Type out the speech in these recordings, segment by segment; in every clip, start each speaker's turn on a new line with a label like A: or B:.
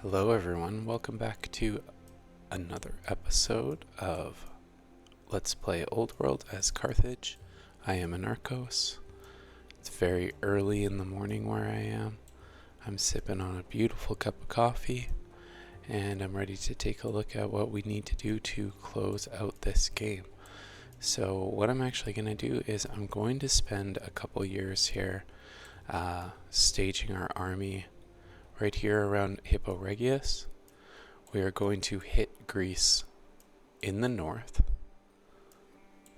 A: Hello everyone, welcome back to another episode of Let's Play Old World as Carthage. I am Anarchos. It's very early in the morning where I am. I'm sipping on a beautiful cup of coffee and I'm ready to take a look at what we need to do to close out this game. So what I'm actually going to do is I'm going to spend a couple years here staging our army right here around Hippo Regius. We are going to hit Greece in the north.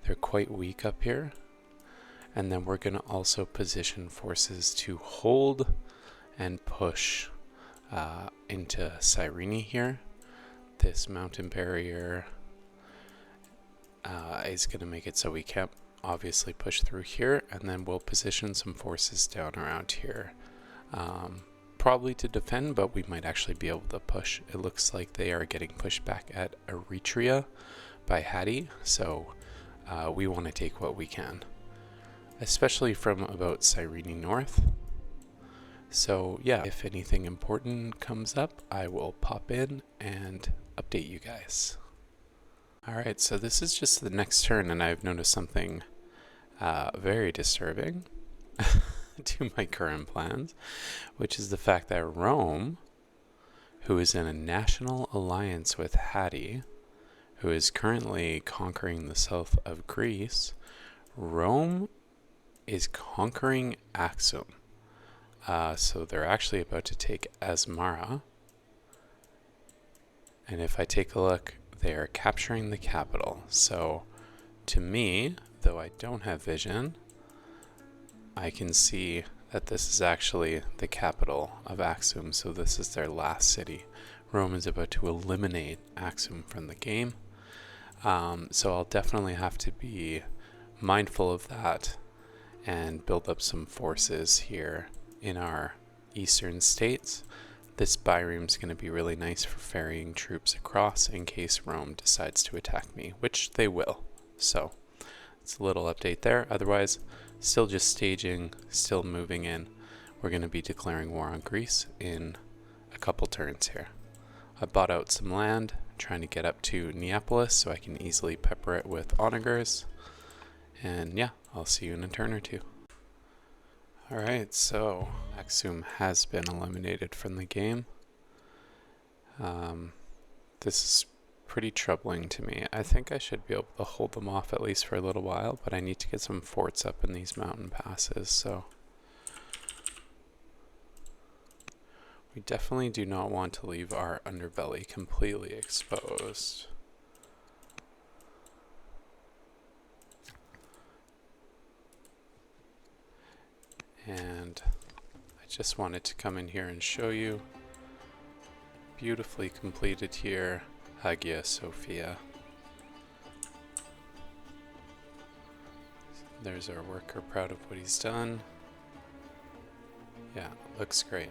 A: They're quite weak up here. And then we're going to also position forces to hold and push into Cyrene here. This mountain barrier is going to make it so we can't obviously push through here. And then we'll position some forces down around here. Probably to defend, but we might actually be able to push. It looks like they are getting pushed back at Eretria by Hattie, so we want to take what we can, especially from about Cyrene north. So yeah, if anything important comes up, I will pop in and update you guys. Alright, so this is just the next turn, and I've noticed something very disturbing to my current plans, which is the fact that Rome, who is in a national alliance with Hattie, who is currently conquering the south of Greece, Rome is conquering Axum. So they're actually about to take Asmara. And if I take a look, they are capturing the capital. So to me, though I don't have vision, I can see that this is actually the capital of Axum, so this is their last city. Rome is about to eliminate Axum from the game, so I'll definitely have to be mindful of that and build up some forces here in our eastern states. This bireme is going to be really nice for ferrying troops across in case Rome decides to attack me, which they will. So it's a little update there. Otherwise, still just staging, still moving in. We're going to be declaring war on Greece in a couple turns here. I bought out some land, trying to get up to Neapolis so I can easily pepper it with onagers. And yeah, I'll see you in a turn or two. Alright, so Axum has been eliminated from the game. This is pretty troubling to me. I think I should be able to hold them off at least for a little while, but I need to get some forts up in these mountain passes, so we definitely do not want to leave our underbelly completely exposed. And I just wanted to come in here and show you, beautifully completed here, Hagia Sophia. There's our worker, proud of what he's done. Yeah, looks great.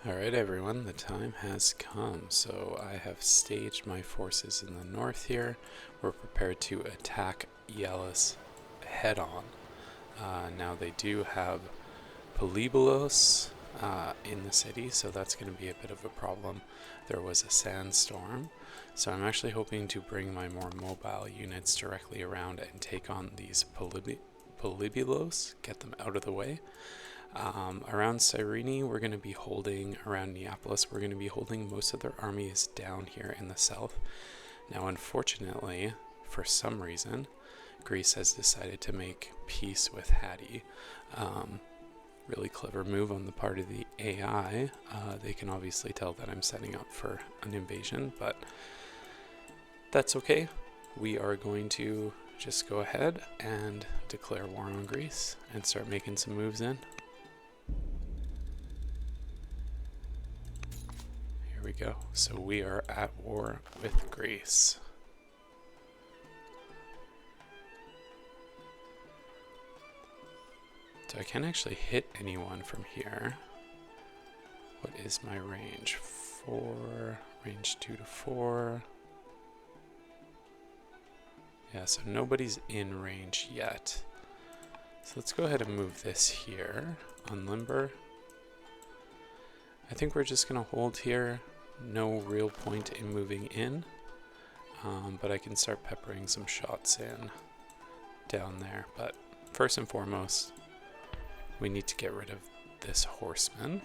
A: Alright everyone, the time has come. So I have staged my forces in the north here. We're prepared to attack Ialus head on. Now they do have Polybolos in the city, so that's going to be a bit of a problem. There was a sandstorm, so I'm actually hoping to bring my more mobile units directly around and take on these Polybolos, get them out of the way. Around Cyrene, we're going to be holding, around Neapolis, we're going to be holding most of their armies down here in the south. Now, unfortunately, for some reason, Greece has decided to make peace with Hattie. Really clever move on the part of the AI. They can obviously tell that I'm setting up for an invasion, but that's okay. We are going to just go ahead and declare war on Greece and start making some moves in. Here we go. So we are at war with Greece. So I can't actually hit anyone from here. What is my range? 4, range 2 to 4. Yeah, so nobody's in range yet. So let's go ahead and move this here. unlimber. I think we're just going to hold here. No real point in moving in, but I can start peppering some shots in down there. But first and foremost, we need to get rid of this horseman.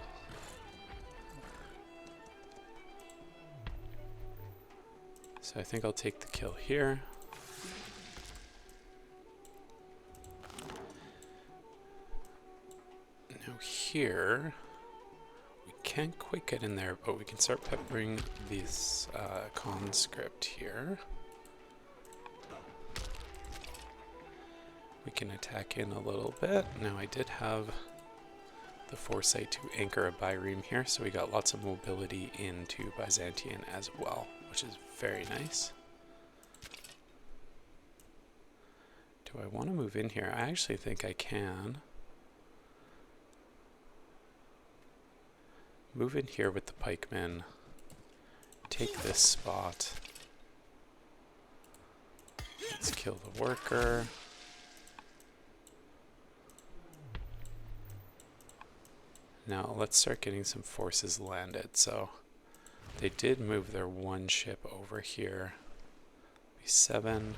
A: So I think I'll take the kill here. Now here, we can't quite get in there, but we can start peppering this conscript here. We can attack in a little bit. Now I did have the foresight to anchor a bireme here, so we got lots of mobility into Byzantine as well, which is very nice. Do I want to move in here? I actually think I can. Move in here with the pikemen. Take this spot. Let's kill the worker. Now let's start getting some forces landed. So they did move their one ship over here. Be 7.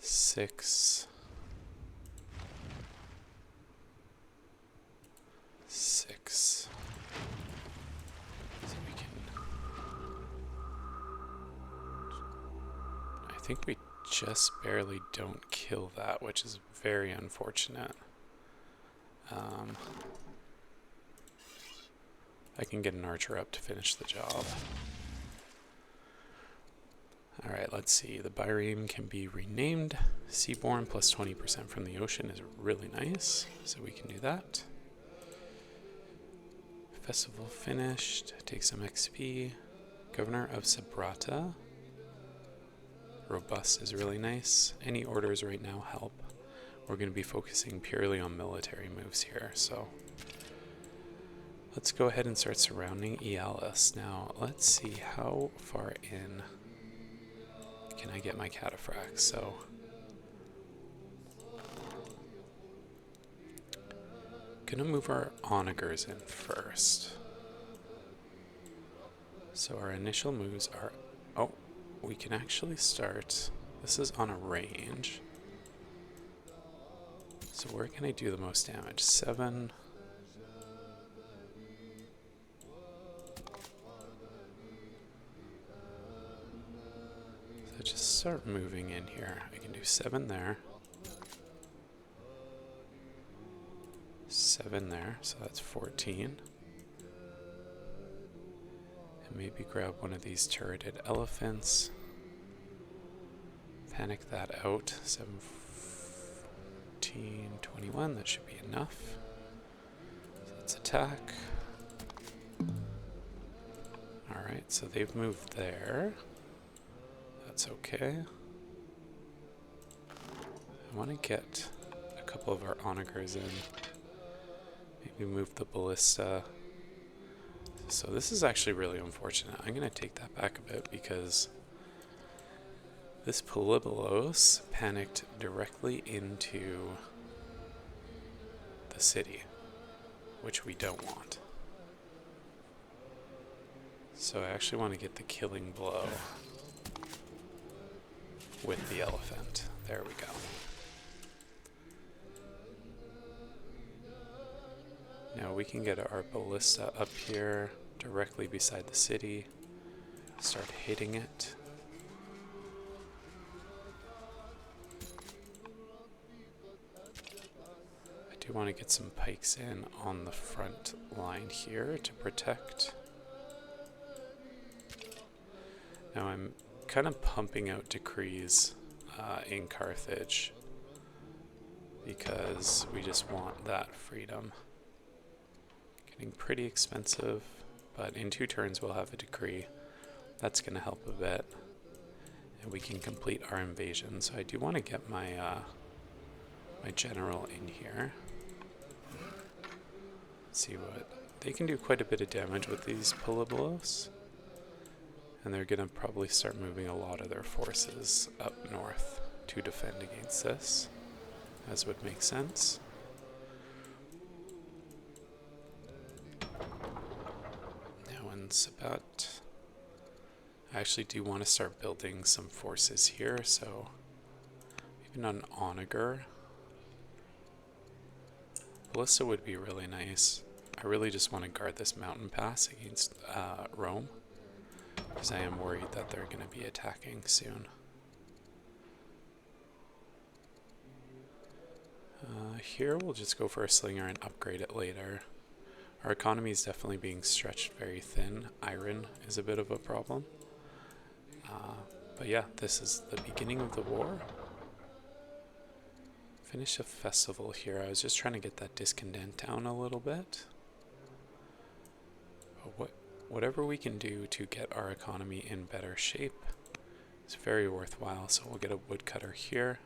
A: 6. 6. So we can. I think we just barely don't kill that, which is very unfortunate. I can get an archer up to finish the job. Alright, let's see. The bireme can be renamed. Seaborne plus 20% from the ocean is really nice, so we can do that. Festival finished. Take some XP. Governor of Sabrata. Robust is really nice. Any orders right now help. We're going to be focusing purely on military moves here, so let's go ahead and start surrounding Ealis. Now, let's see how far in can I get my cataphracts. So gonna move our onagers in first. So our initial moves are, oh, we can actually start, this is on a range. So where can I do the most damage? 7. So just start moving in here. I can do 7 there. 7 there, so that's 14. And maybe grab one of these turreted elephants. Panic that out. 7, 14, 21, that should be enough. So let's attack. Alright, so they've moved there. That's okay. I want to get a couple of our onagers in. Maybe move the ballista. So this is actually really unfortunate. I'm going to take that back a bit because this Polybolos panicked directly into the city, which we don't want. So I actually want to get the killing blow with the elephant. There we go. Now we can get our ballista up here directly beside the city, start hitting it. I do want to get some pikes in on the front line here to protect. Now I'm kind of pumping out decrees in Carthage because we just want that freedom. Getting pretty expensive, but in 2 turns we'll have a decree. That's going to help a bit, and we can complete our invasion. So I do want to get my my general in here. Let's see what they can do. Quite a bit of damage with these Polybolos, and they're going to probably start moving a lot of their forces up north to defend against this. as would make sense. Now in Sabat, I actually do want to start building some forces here, so even an onager. Ballista would be really nice. I really just want to guard this mountain pass against Rome, because I am worried that they're going to be attacking soon. Here we'll just go for a slinger and upgrade it later. Our economy is definitely being stretched very thin. Iron is a bit of a problem. But yeah, this is the beginning of the war. Finish a festival here. I was just trying to get that discontent down a little bit. But whatever we can do to get our economy in better shape is very worthwhile. So we'll get a woodcutter here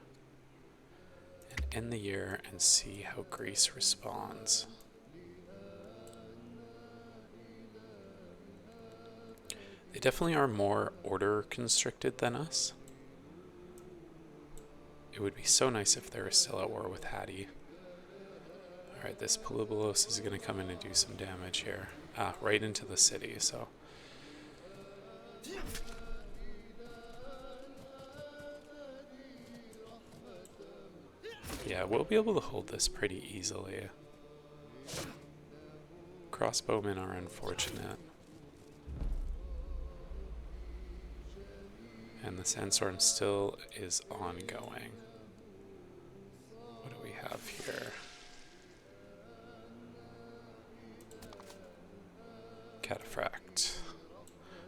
A: and end the year and see how Greece responds. They definitely are more order constricted than us. It would be so nice if they were still at war with Hattie. Alright, this Polybolos is going to come in and do some damage here. Right into the city, so. Yeah, we'll be able to hold this pretty easily. Crossbowmen are unfortunate. And the sandstorm still is ongoing. What do we have here? Cataphract.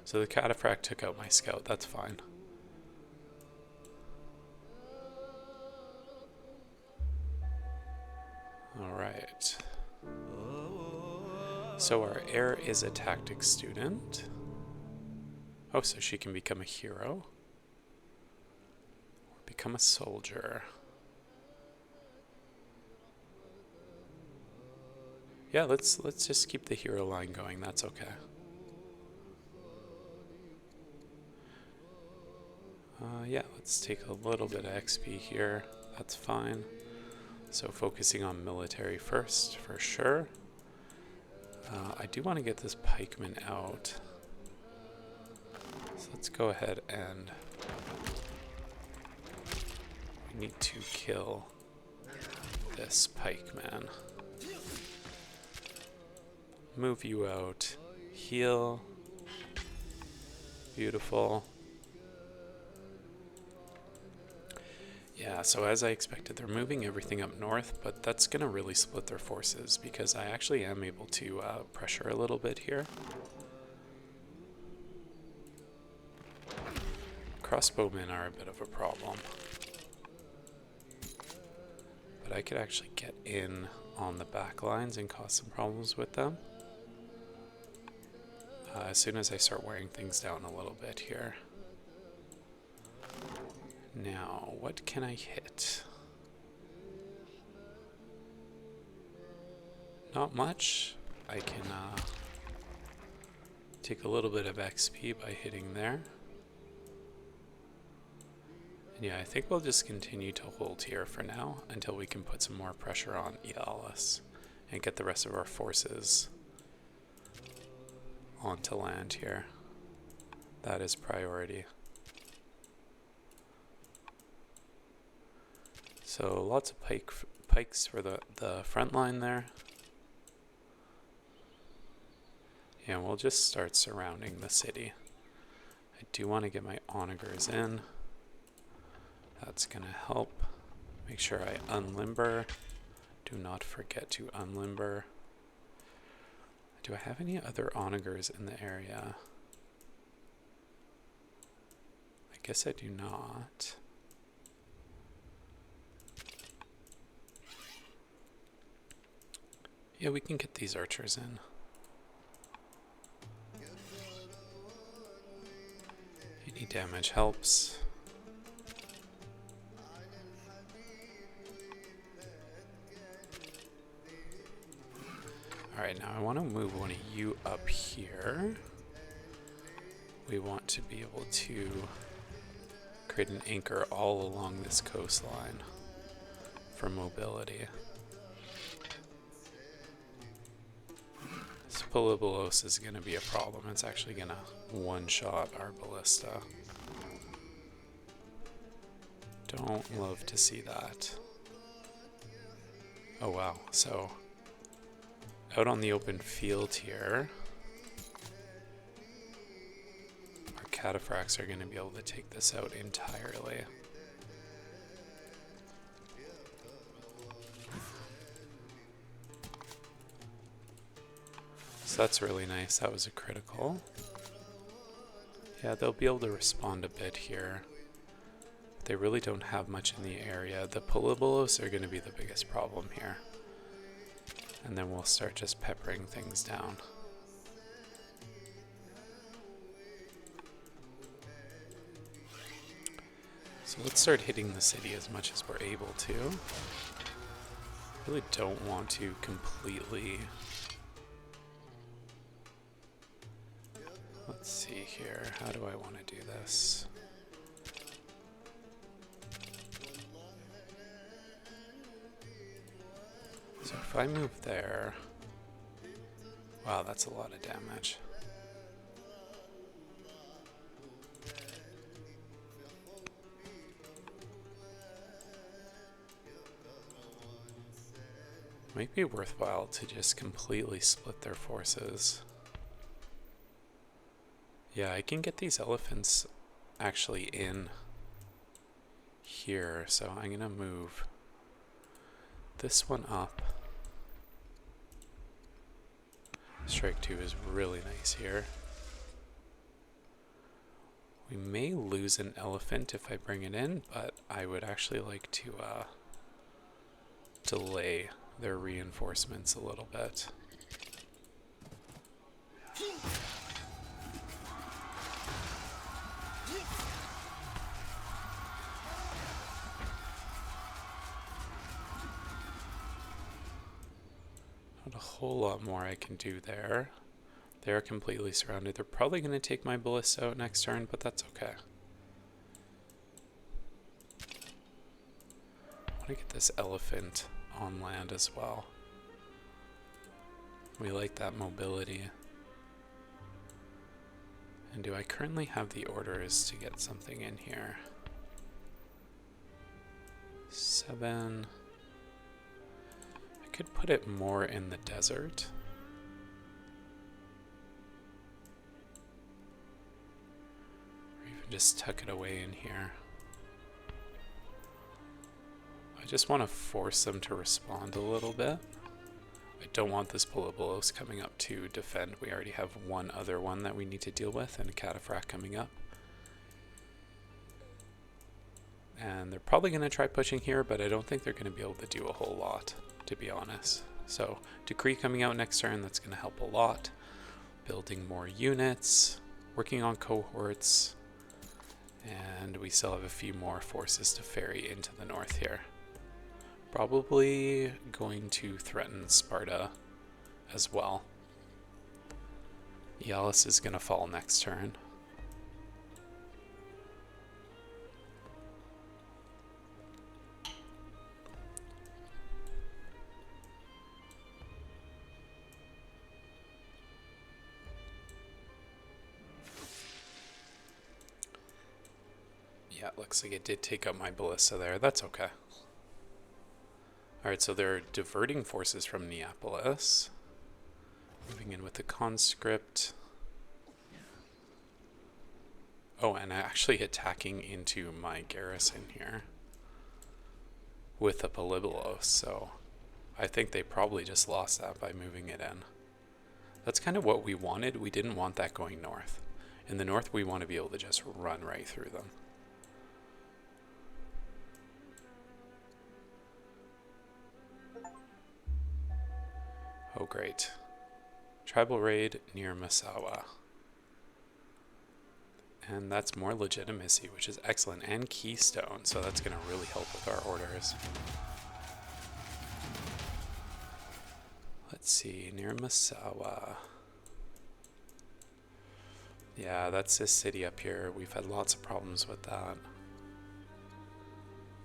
A: So the cataphract took out my scout, that's fine. Alright. So our heir is a tactics student. Oh, so she can become a hero. Or become a soldier. Yeah, let's just keep the hero line going, that's okay. Yeah, let's take a little bit of XP here, that's fine. So focusing on military first, for sure. I do want to get this pikeman out. So let's go ahead and we need to kill this pikeman. Move you out. Heal. Beautiful. Yeah, so as I expected, they're moving everything up north, but that's going to really split their forces because I actually am able to pressure a little bit here. Crossbowmen are a bit of a problem. But I could actually get in on the back lines and cause some problems with them. As soon as I start wearing things down a little bit here. Now, what can I hit? Not much. I can take a little bit of XP by hitting there. And yeah, I think we'll just continue to hold here for now until we can put some more pressure on Ialus and get the rest of our forces onto land here. That is priority. So lots of pikes for the front line there. And we'll just start surrounding the city. I do want to get my onagers in. That's going to help. Make sure I unlimber. Do not forget to unlimber. Do I have any other onagers in the area? I guess I do not. Yeah, we can get these archers in. Any damage helps. Alright, now I want to move one of you up here. We want to be able to create an anchor all along this coastline for mobility. This Polybolos is going to be a problem. It's actually going to one-shot our ballista. Don't love to see that. Oh wow, so out on the open field here, our cataphracts are going to be able to take this out entirely. So that's really nice. That was a critical. Yeah, they'll be able to respond a bit here. They really don't have much in the area. The Polybolos are going to be the biggest problem here. And then we'll start just peppering things down. So let's start hitting the city as much as we're able to. Really don't want to completely... Let's see here. How do I want to do this? So if I move there... Wow, that's a lot of damage. Might be worthwhile to just completely split their forces. Yeah, I can get these elephants actually in here, so I'm gonna move this one up. Strike 2 is really nice here. We may lose an elephant if I bring it in, but I would actually like to delay their reinforcements a little bit. Not a whole lot more I can do there. They're completely surrounded. They're probably going to take my ballista out next turn, but that's okay. I want to get this elephant on land as well. We like that mobility. And do I currently have the orders to get something in here? 7. I could put it more in the desert. Or even just tuck it away in here. I just want to force them to respond a little bit. I don't want this Polybolos coming up to defend. We already have one other one that we need to deal with, and a cataphract coming up. And they're probably going to try pushing here, but I don't think they're going to be able to do a whole lot, to be honest. So, Decree coming out next turn, that's going to help a lot. Building more units, working on cohorts, and we still have a few more forces to ferry into the north here. Probably going to threaten Sparta as well. Ialus is going to fall next turn. Yeah, it looks like it did take up my ballista there. That's okay. Alright, so they're diverting forces from Neapolis. Moving in with the conscript. Oh, and actually attacking into my garrison here. With a Polybolos, so I think they probably just lost that by moving it in. That's kind of what we wanted. We didn't want that going north. In the north, we want to be able to just run right through them. Oh, great. Tribal raid near Masawa. And that's more legitimacy, which is excellent. And keystone, so that's going to really help with our orders. Let's see, near Masawa. Yeah, that's this city up here. We've had lots of problems with that.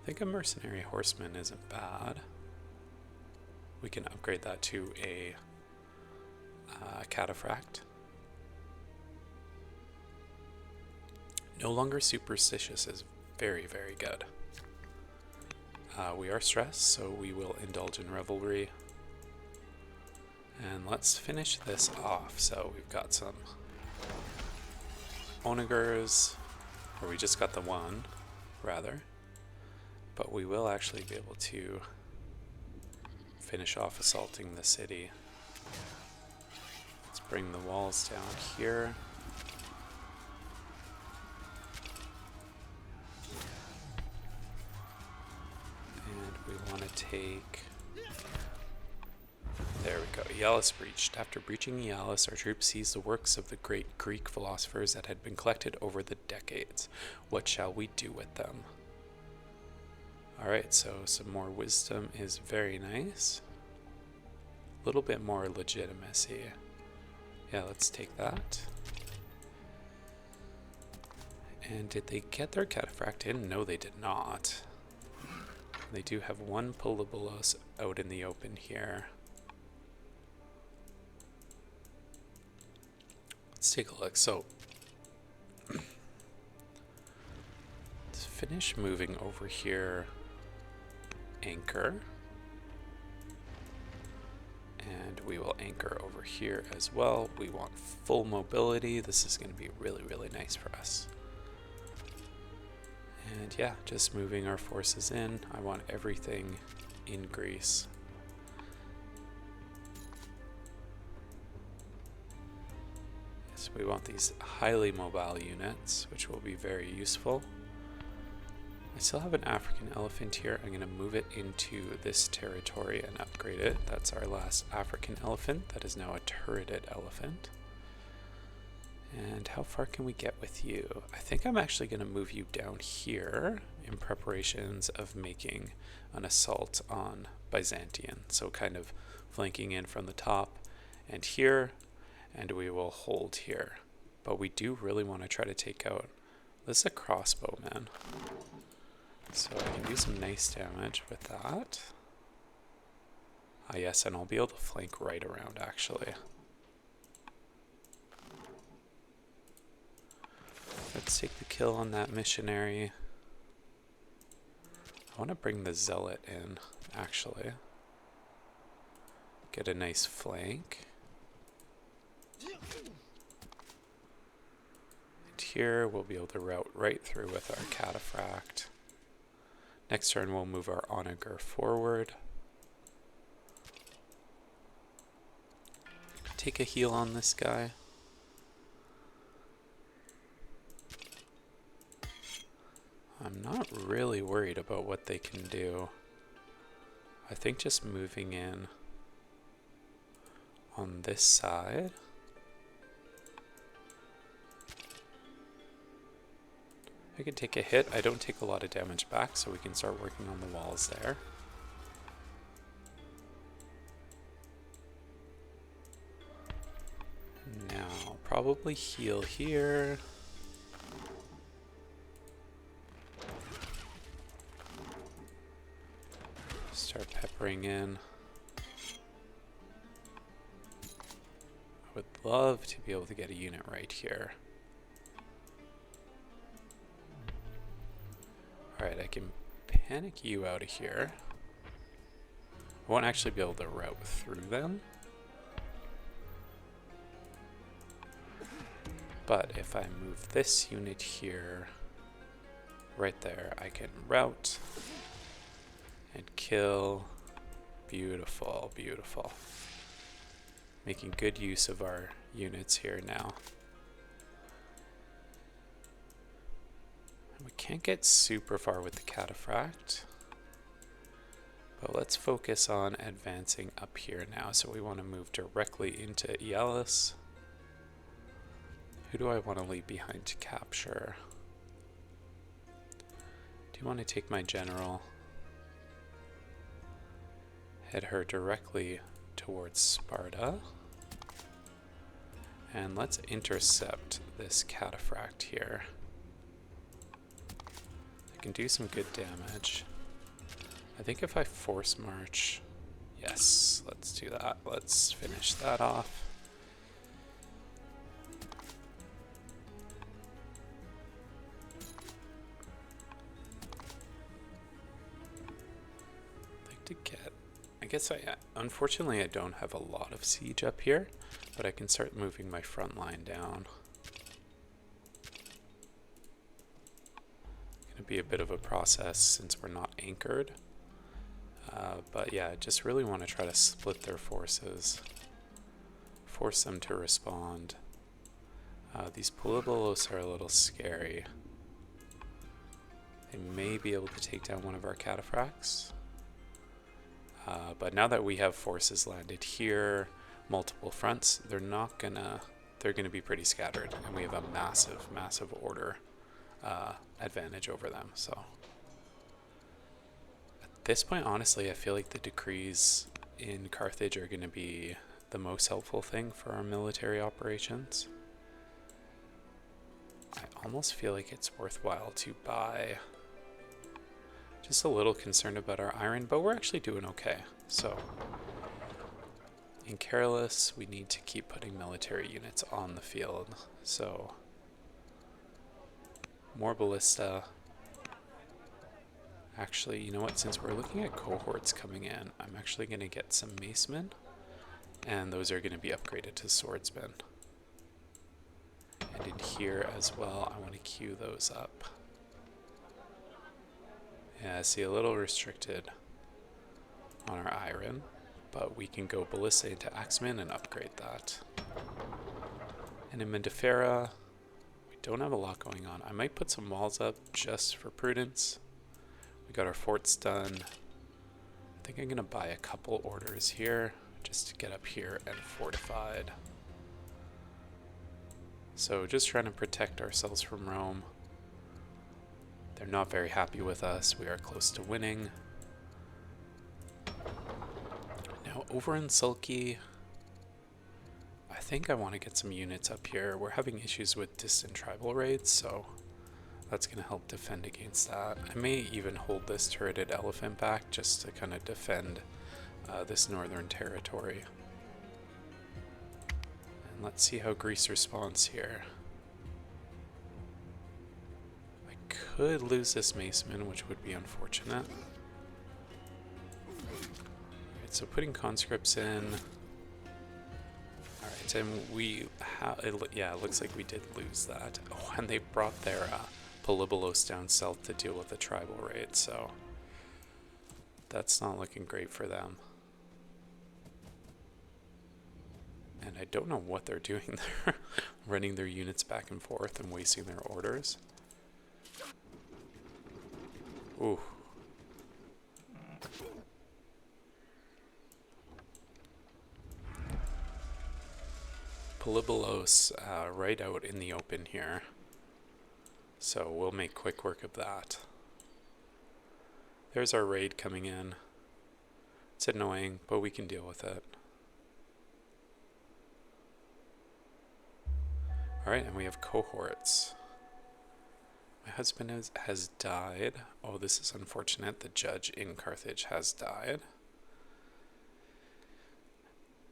A: think a mercenary horseman isn't bad. We can upgrade that to a cataphract. No longer superstitious is very, very good. We are stressed, so we will indulge in revelry. And let's finish this off. So we've got some onagers, or we just got the one, rather. But we will actually be able to finish off assaulting the city. Let's bring the walls down here. We want to take... There we go. Ialus breached. After breaching Ialus, our troops seized the works of the great Greek philosophers that had been collected over the decades. What shall we do with them? Alright, so some more wisdom is very nice. A little bit more legitimacy. Yeah, let's take that. And did they get their cataphract in? No, they did not. They do have one Polybolos out in the open here. Let's take a look. So, let's finish moving over here. Anchor. And we will anchor over here as well. We want full mobility. This is going to be really, really nice for us. And yeah, just moving our forces in. I want everything in Greece. Yes, we want these highly mobile units, which will be very useful. I still have an African elephant here. I'm going to move it into this territory and upgrade it. That's our last African elephant. That is now a turreted elephant. And how far can we get with you? I think I'm actually going to move you down here in preparations of making an assault on Byzantium. So kind of flanking in from the top and here, and we will hold here. But we do really want to try to take out... This is a crossbow, man. So I can do some nice damage with that. Ah, yes, and I'll be able to flank right around, actually. Let's take the kill on that missionary. I want to bring the zealot in, actually. Get a nice flank. And here we'll be able to route right through with our cataphract. Next turn we'll move our onager forward. Take a heal on this guy. I'm not really worried about what they can do. I think just moving in on this side. I can take a hit. I don't take a lot of damage back, so we can start working on the walls there. Now, probably heal here. Start peppering in. I would love to be able to get a unit right here. Alright, I can panic you out of here. I won't actually be able to route through them. But if I move this unit here, right there, I can route and kill. Beautiful, beautiful. Making good use of our units here now. We can't get super far with the cataphract, but let's focus on advancing up here now. So we want to move directly into Ialus. Who do I want to leave behind to capture? Do you want to take my general? Head her directly towards Sparta. And let's intercept this cataphract here. I can do some good damage. I think if I force march, yes, let's do that. Let's finish that off. I'd like to get, I guess unfortunately I don't have a lot of siege up here, but I can start moving my front line down. Gonna be a bit of a process since we're not anchored. But yeah, I just really want to try to split their forces, force them to respond. These Pueblos are a little scary. They may be able to take down one of our cataphracts. But now that we have forces landed here, multiple fronts, they're gonna be pretty scattered, and we have a massive order advantage over them. So at this point, honestly, I feel like the decrees in Carthage are going to be the most helpful thing for our military operations. I almost feel like it's worthwhile to buy. Just a little concerned about our iron, but we're actually doing okay. So in Careless, we need to keep putting military units on the field. So more ballista. Actually, you know what? Since we're looking at cohorts coming in, I'm actually going to get some macemen, and those are going to be upgraded to swordsmen. And in here as well, I want to queue those up. Yeah, I see a little restricted on our iron, but we can go ballista into axemen and upgrade that. And in Mendefera, we don't have a lot going on. I might put some walls up just for prudence. We got our forts done. I think I'm going to buy a couple orders here just to get up here and fortified. So just trying to protect ourselves from Rome. They're not very happy with us. We are close to winning. Now over in Sulky, I think I want to get some units up here. We're having issues with distant tribal raids, so that's going to help defend against that. I may even hold this turreted elephant back just to kind of defend this northern territory. And let's see how Greece responds here. I could lose this maceman, which would be unfortunate. Alright, so putting conscripts in. Alright, and yeah, it looks like we did lose that. Oh, and they brought their Polybolos down south to deal with the tribal raid, so that's not looking great for them. And I don't know what they're doing there, running their units back and forth and wasting their orders. Ooh. Polybolos right out in the open here. So we'll make quick work of that. There's our raid coming in. It's annoying, but we can deal with it. Alright, and we have cohorts. My husband has died. Oh, this is unfortunate. The judge in Carthage has died.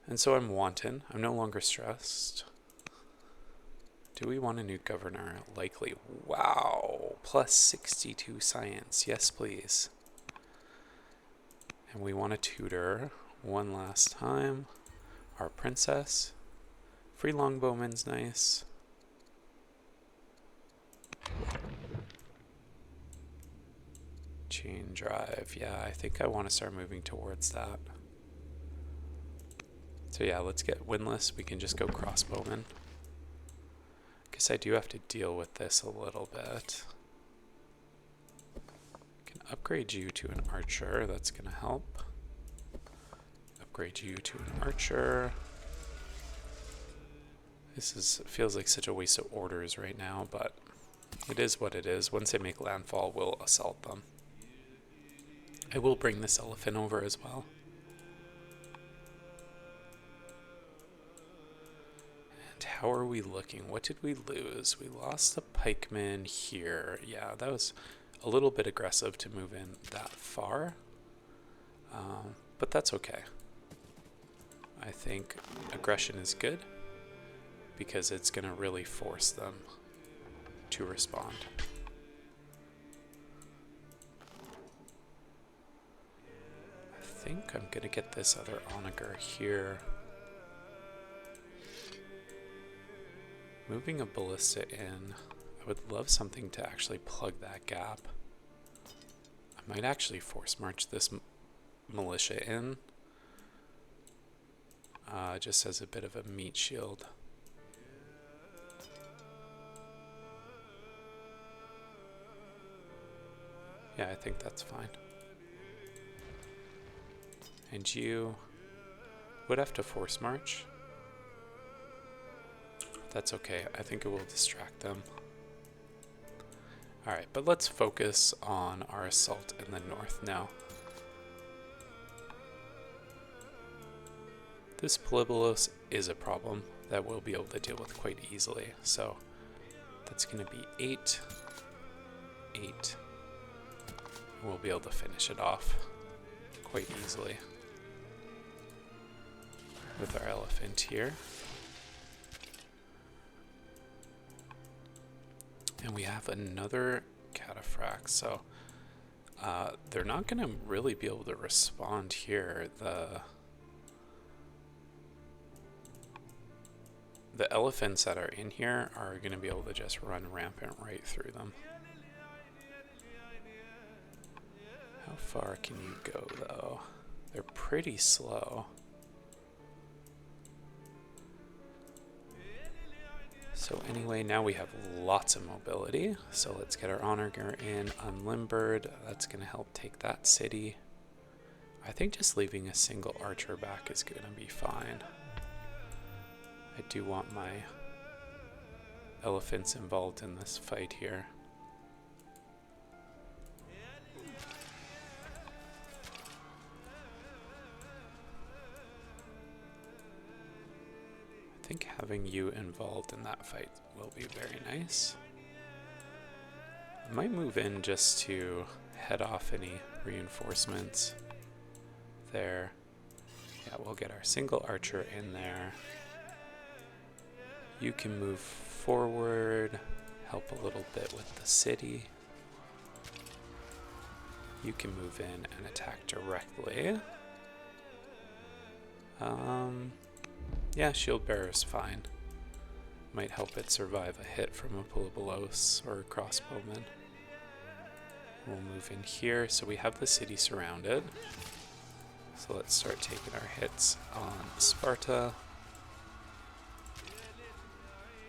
A: And so I'm wanton. I'm no longer stressed. Do we want a new governor? Likely. Wow. Plus 62 science. Yes, please. And we want to tutor one last time. Our princess. Free longbowman's nice. Chain drive. Yeah, I think I want to start moving towards that. So yeah, let's get windlass. We can just go crossbowman. Guess I do have to deal with this a little bit. Can upgrade you to an archer. That's going to help. Upgrade you to an archer. This feels like such a waste of orders right now, but it is what it is. Once they make landfall, we'll assault them. I will bring this elephant over as well. And how are we looking? What did we lose? We lost the pikeman here. Yeah, that was a little bit aggressive to move in that far. but that's okay. I think aggression is good because it's going to really force them to respond. I think I'm going to get this other onager here. Moving a ballista in, I would love something to actually plug that gap. I might actually force march this militia in, just as a bit of a meat shield. Yeah, I think that's fine. And you would have to force march. That's okay. I think it will distract them. Alright, but let's focus on our assault in the north now. This Polybolos is a problem that we'll be able to deal with quite easily. So that's going to be 8, 8. We'll be able to finish it off quite easily with our elephant here. And we have another cataphract, so they're not going to really be able to respond here. The elephants that are in here are going to be able to just run rampant right through them. How far can you go, though? They're pretty slow. So anyway, now we have lots of mobility. So let's get our onager in unlimbered. That's going to help take that city. I think just leaving a single archer back is going to be fine. I do want my elephants involved in this fight here. I think having you involved in that fight will be very nice. I might move in just to head off any reinforcements there. Yeah, we'll get our single archer in there. You can move forward, help a little bit with the city. You can move in and attack directly. Yeah, shield bearer is fine. Might help it survive a hit from a Polybolos or a crossbowman. We'll move in here, so we have the city surrounded. So let's start taking our hits on Sparta.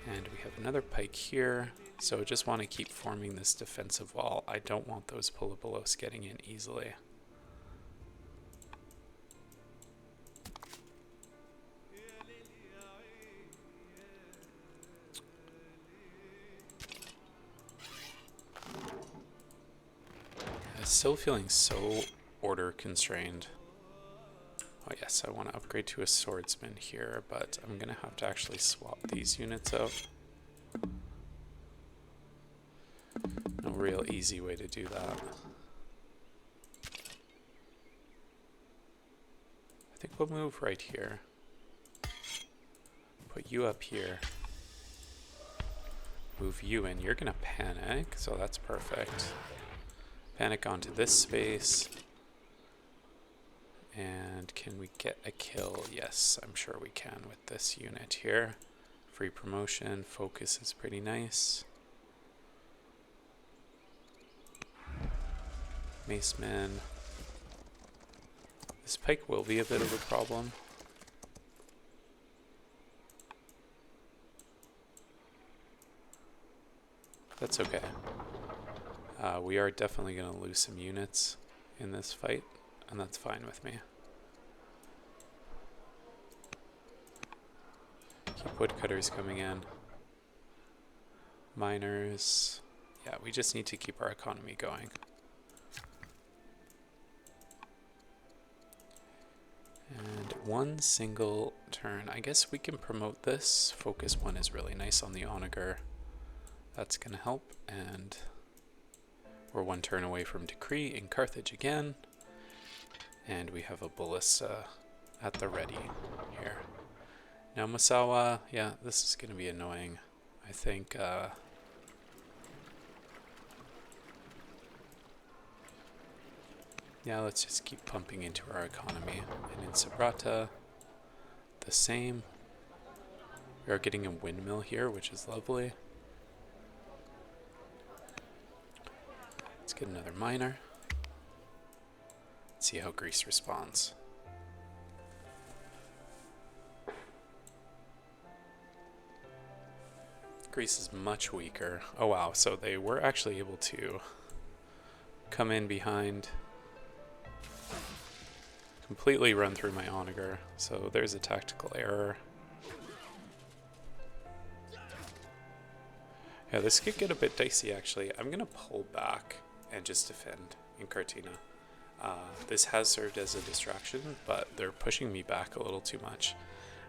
A: And we have another pike here, so just want to keep forming this defensive wall. I don't want those Polybolos getting in easily. Still feeling so order constrained. Oh yes, I want to upgrade to a swordsman here, but I'm going to have to actually swap these units out. No real easy way to do that. I think we'll move right here. Put you up here. Move you in. You're going to panic, so that's perfect. Panic onto this space. And can we get a kill? Yes, I'm sure we can with this unit here. Free promotion, focus is pretty nice. Maceman. This pike will be a bit of a problem. That's okay. We are definitely going to lose some units in this fight, and that's fine with me. Keep woodcutters coming in. Miners. Yeah, we just need to keep our economy going. And one single turn. I guess we can promote this. Focus 1 is really nice on the onager. That's going to help, and we're one turn away from decree in Carthage again. And we have a ballista at the ready here. Now Masawa, yeah, this is going to be annoying. I think, yeah, let's just keep pumping into our economy. And in Sabrata, the same. We are getting a windmill here, which is lovely. Let's get another miner. Let's see how Greece responds. Greece is much weaker. Oh wow, so they were actually able to come in behind, completely run through my onager. So there's a tactical error. Yeah, this could get a bit dicey actually. I'm gonna pull back and just defend in Cartina. This has served as a distraction, but they're pushing me back a little too much.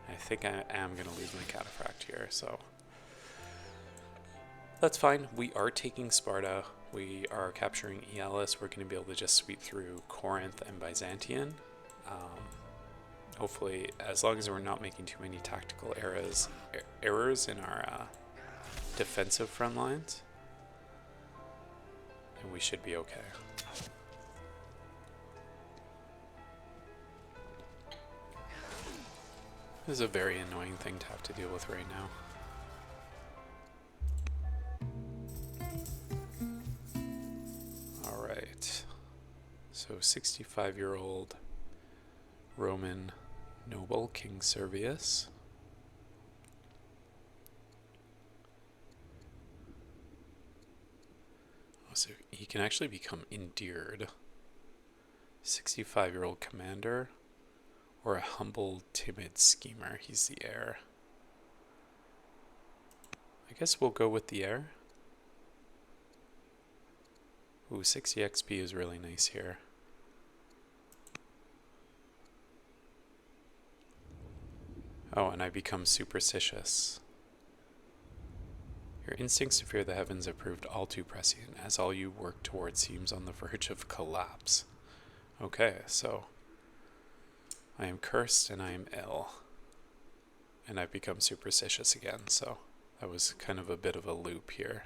A: I think I am gonna lose my cataphract here, so that's fine. We are taking Sparta. We are capturing Ealis. We're going to be able to just sweep through Corinth and Byzantium. Hopefully, as long as we're not making too many tactical errors in our defensive front lines, and we should be okay. This is a very annoying thing to have to deal with right now. So 65-year-old Roman noble, King Servius. Oh, so he can actually become endeared. 65-year-old commander, or a humble, timid schemer. He's the heir. I guess we'll go with the heir. Ooh, 60 XP is really nice here. Oh, and I become superstitious. Your instincts to fear the heavens have proved all too prescient, as all you work toward seems on the verge of collapse. Okay, so I am cursed and I am ill. And I've become superstitious again, so that was kind of a bit of a loop here.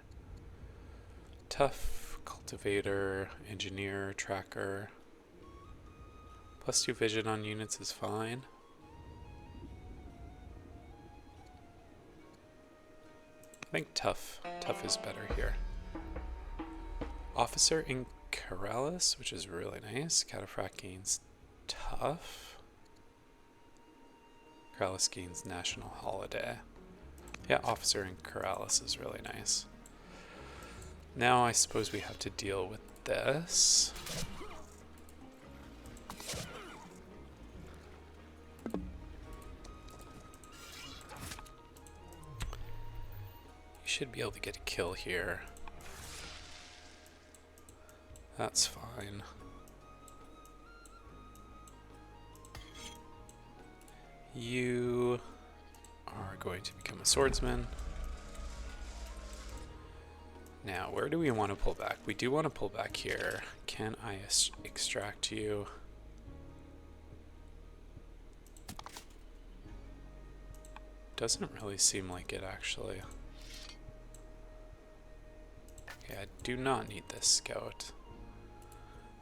A: Tough, cultivator, engineer, tracker. +2 vision on units is fine. I think tough is better here. Officer in Keralis, which is really nice. Cataphract gains tough. Keralis gains national holiday. Yeah, officer in Keralis is really nice. Now I suppose we have to deal with this. Should be able to get a kill here. That's fine. You are going to become a swordsman. Now, where do we want to pull back? We do want to pull back here. Can I extract you? Doesn't really seem like it, actually. Okay, I do not need this scout.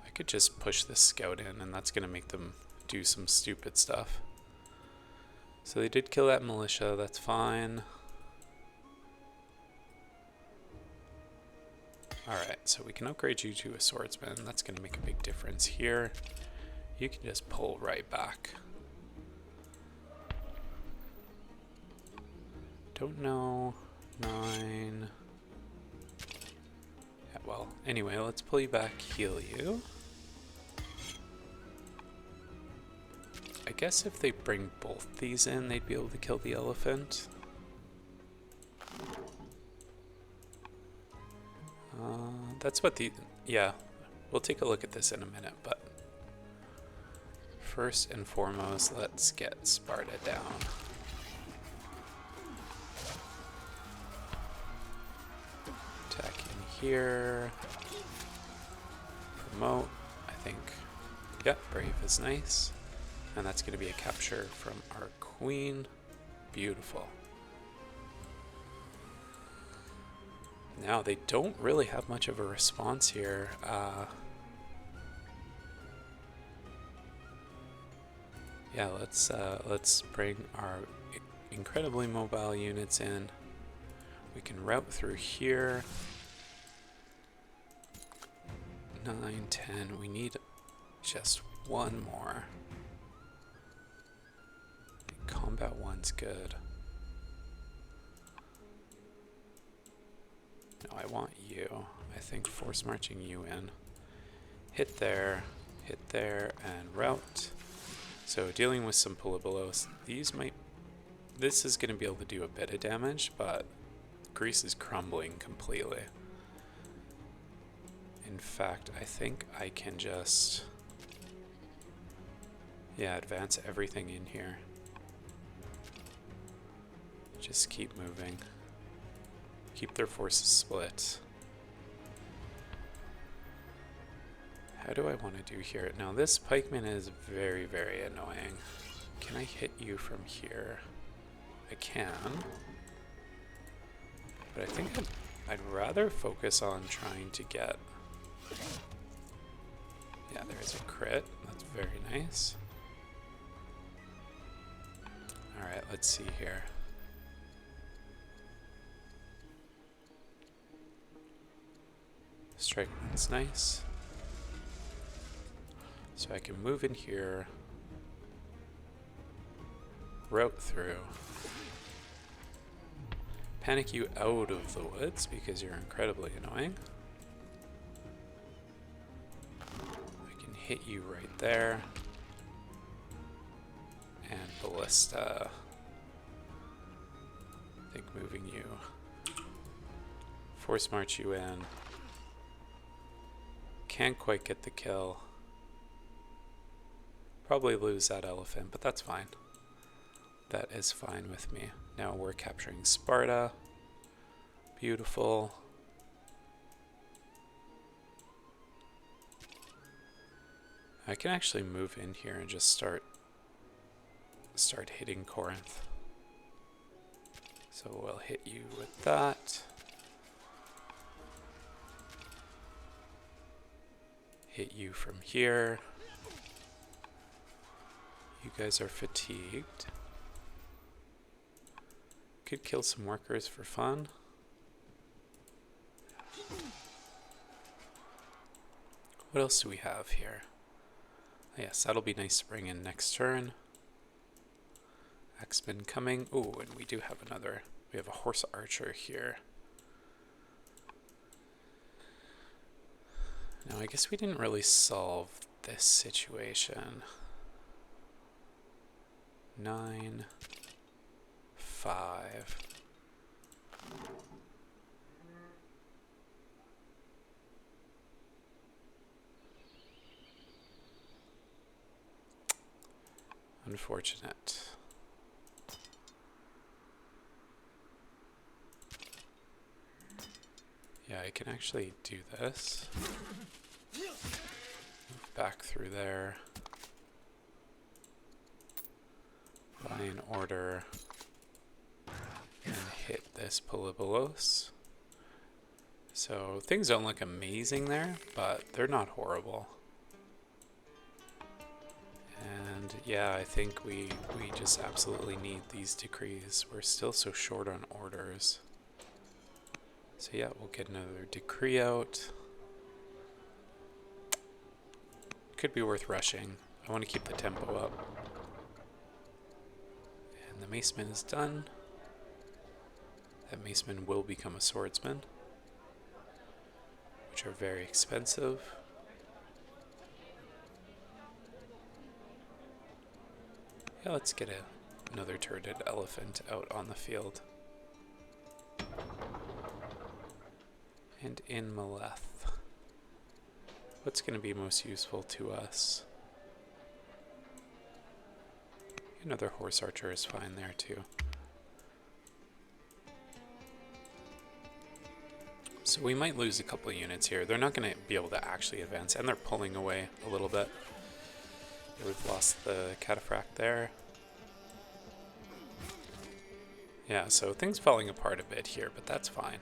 A: I could just push this scout in, and that's going to make them do some stupid stuff. So they did kill that militia, that's fine. Alright, so we can upgrade you to a swordsman. That's going to make a big difference here. You can just pull right back. Don't know. 9. Yeah, well, anyway, let's pull you back, heal you. I guess if they bring both these in, they'd be able to kill the elephant. That's what the... Yeah, we'll take a look at this in a minute, but... First and foremost, let's get Sparta down. Attack in here. Promote, I think. Yeah, brave is nice. And that's going to be a capture from our queen. Beautiful. Now, they don't really have much of a response here. Yeah, let's bring our incredibly mobile units in. We can route through here. 9, 10. We need just one more. Combat 1's good. No, I want you. I think force marching you in. Hit there, and route. So dealing with some Polybolos. This is going to be able to do a bit of damage, but Greece is crumbling completely. In fact, I think I can just, yeah, advance everything in here. Just keep moving. Keep their forces split. How do I want to do here? Now this pikeman is very, very annoying. Can I hit you from here? I can. But I think I'd rather focus on trying to get... Yeah, there's a crit. That's very nice. Alright, let's see here. Strike one's nice. So I can move in here, route through, panic you out of the woods because you're incredibly annoying. I can hit you right there, and ballista. I think moving you, force march you in. Can't quite get the kill. Probably lose that elephant, but that's fine. That is fine with me. Now we're capturing Sparta. Beautiful. I can actually move in here and just start hitting Corinth. So we'll hit you with that. Hit you from here. You guys are fatigued. Could kill some workers for fun. What else do we have here? Yes, that'll be nice to bring in next turn. Axeman coming. Ooh, and we do have another. We have a horse archer here. Now, I guess we didn't really solve this situation. 9, 5. Unfortunate. Yeah, I can actually do this. Move back through there. Buy an order. And hit this Polybolos. So things don't look amazing there, but they're not horrible. And yeah, I think we just absolutely need these decrees. We're still so short on orders. So yeah, we'll get another decree out. Could be worth rushing. I want to keep the tempo up. And the maceman is done. That maceman will become a swordsman, which are very expensive. Yeah, let's get another turreted elephant out on the field. And in Maleth. What's going to be most useful to us? Another horse archer is fine there too. So we might lose a couple of units here. They're not going to be able to actually advance, and they're pulling away a little bit. We've lost the cataphract there. Yeah, so things falling apart a bit here, but that's fine.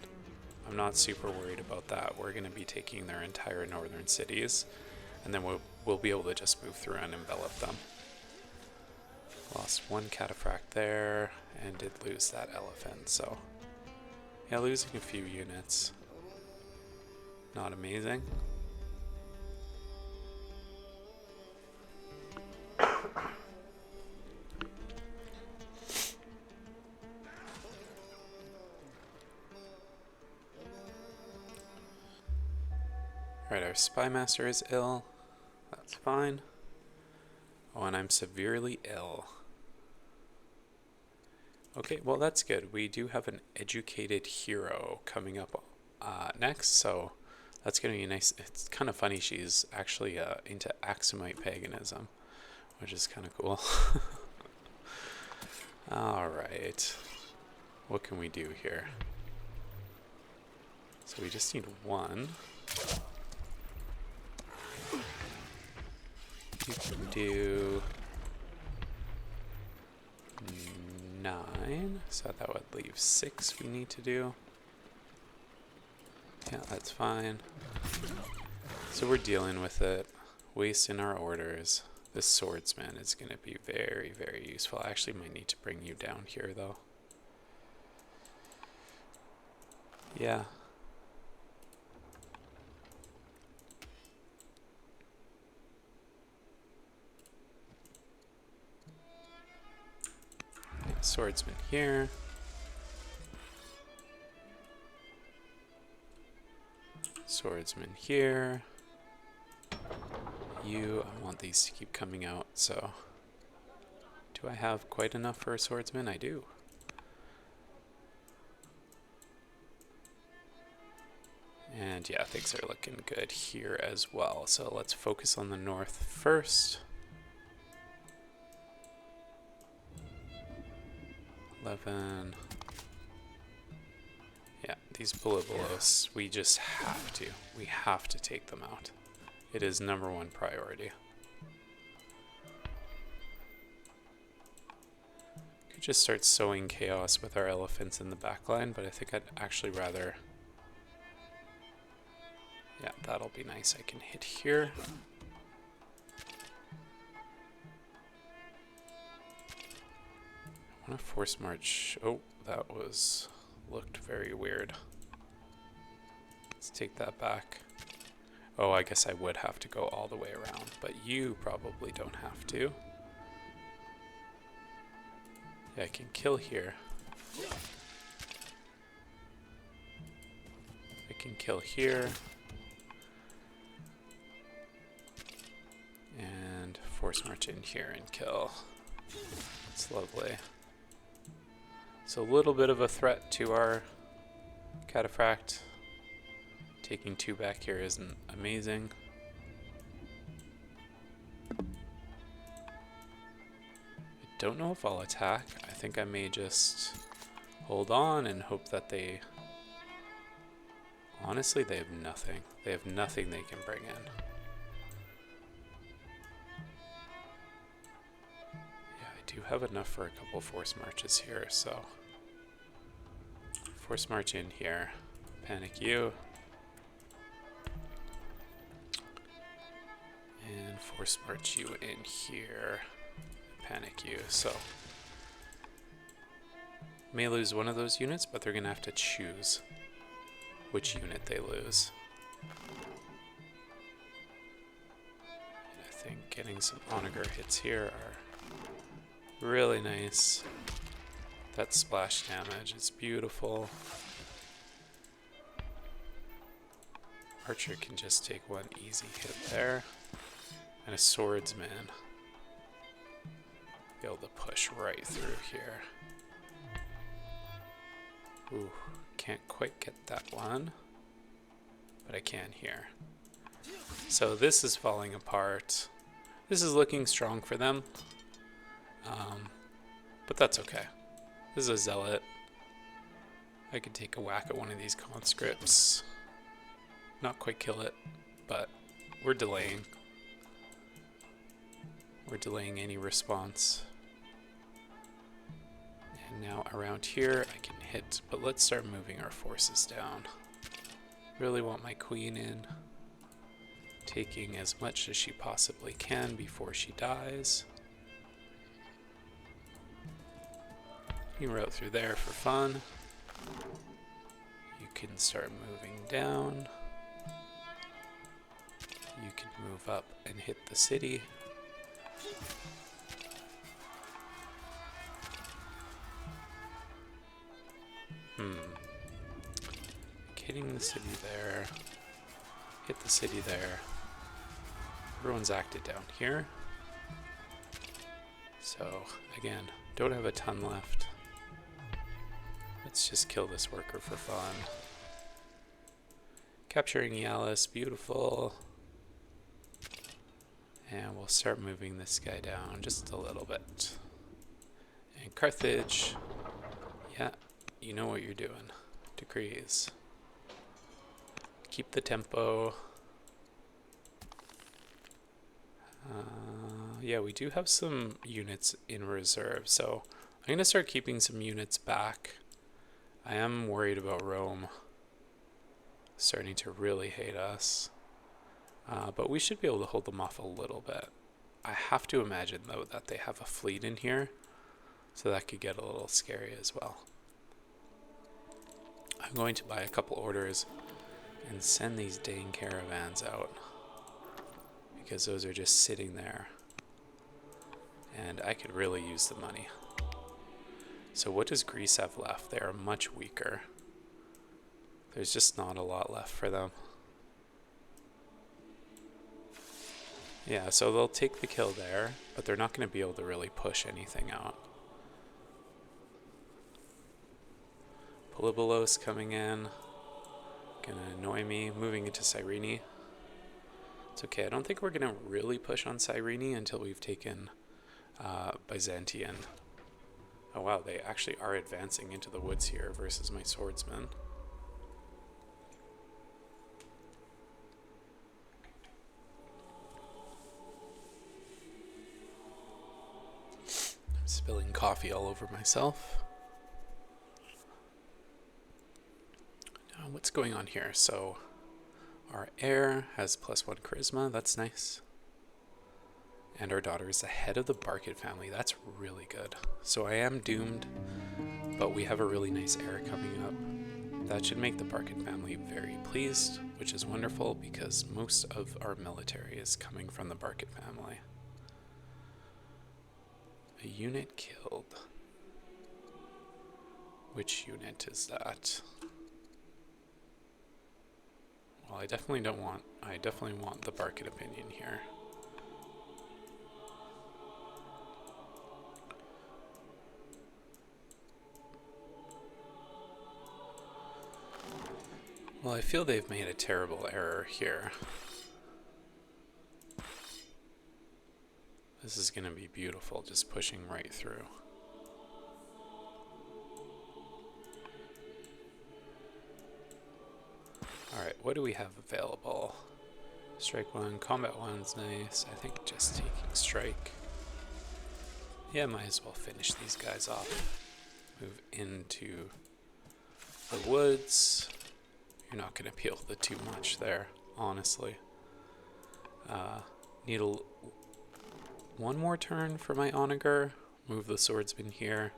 A: I'm not super worried about that. We're going to be taking their entire northern cities, and then we'll be able to just move through and envelop them. Lost one cataphract there, and did lose that elephant, so yeah, losing a few units. Not amazing. Alright, our spy master is ill. That's fine. Oh, and I'm severely ill. Okay, well that's good. We do have an educated hero coming up next, so that's going to be nice. It's kind of funny, she's actually into Axumite paganism, which is kind of cool. Alright, what can we do here? So we just need one. You can do 9, so that would leave 6 we need to do. Yeah, that's fine. So we're dealing with it, wasting our orders. This swordsman is going to be very, very useful. I actually might need to bring you down here, though. Yeah. Swordsman here. Swordsman here. I want these to keep coming out, so... Do I have quite enough for a swordsman? I do. And yeah, things are looking good here as well. So let's focus on the north first. 11. Yeah, these Polybolos, we just have to. We have to take them out. It is #1 priority. Could just start sowing chaos with our elephants in the back line, but I think I'd actually rather... Yeah, that'll be nice. I can hit here. I want to force march. Oh, that looked very weird. Let's take that back. Oh, I guess I would have to go all the way around, but you probably don't have to. Yeah, I can kill here. I can kill here. And force march in here and kill. It's lovely. So a little bit of a threat to our cataphract. Taking 2 back here isn't amazing. I don't know if I'll attack. I think I may just hold on and hope that they... Honestly, they have nothing. They have nothing they can bring in. Yeah, I do have enough for a couple force marches here, so... Force march in here. Panic you. And force march you in here. Panic you. So may lose one of those units, but they're gonna have to choose which unit they lose. And I think getting some onager hits here are really nice. That splash damage is beautiful. Archer can just take one easy hit there. And a swordsman. Be able to push right through here. Ooh, can't quite get that one. But I can here. So this is falling apart. This is looking strong for them. But that's okay. This is a zealot. I could take a whack at one of these conscripts. Not quite kill it, but we're delaying. We're delaying any response. And now around here I can hit, but let's start moving our forces down. Really want my queen in, taking as much as she possibly can before she dies. You route through there for fun. You can start moving down. You can move up and hit the city. Hitting the city there. Hit the city there. Everyone's acted down here. So, again, don't have a ton left. Let's just kill this worker for fun. Capturing Yalis, beautiful. And we'll start moving this guy down just a little bit. And Carthage, yeah, you know what you're doing. Decrees. Keep the tempo. Yeah, we do have some units in reserve, so I'm going to start keeping some units back. I am worried about Rome starting to really hate us, but we should be able to hold them off a little bit. I have to imagine, though, that they have a fleet in here, so that could get a little scary as well. I'm going to buy a couple orders and send these dang caravans out, because those are just sitting there, and I could really use the money. So what does Greece have left? They are much weaker. There's just not a lot left for them. Yeah, so they'll take the kill there, but they're not going to be able to really push anything out. Polybolos coming in. Gonna annoy me. Moving into Cyrene. It's okay, I don't think we're gonna really push on Cyrene until we've taken Byzantium. Oh wow, they actually are advancing into the woods here versus my swordsmen. I'm spilling coffee all over myself. Now, what's going on here? So our heir has +1 charisma, that's nice. And our daughter is the head of the Barkid family, that's really good. So I am doomed, but we have a really nice heir coming up. That should make the Barkid family very pleased, which is wonderful because most of our military is coming from the Barkid family. A unit killed. Which unit is that? Well, I definitely want the Barkid opinion here. Well, I feel they've made a terrible error here. This is going to be beautiful, just pushing right through. Alright, what do we have available? Strike 1, combat 1's nice. I think just taking strike. Yeah, might as well finish these guys off. Move into the woods. You're not going to be able to do much there, honestly. Need one more turn for my onager. Move the swordsman here.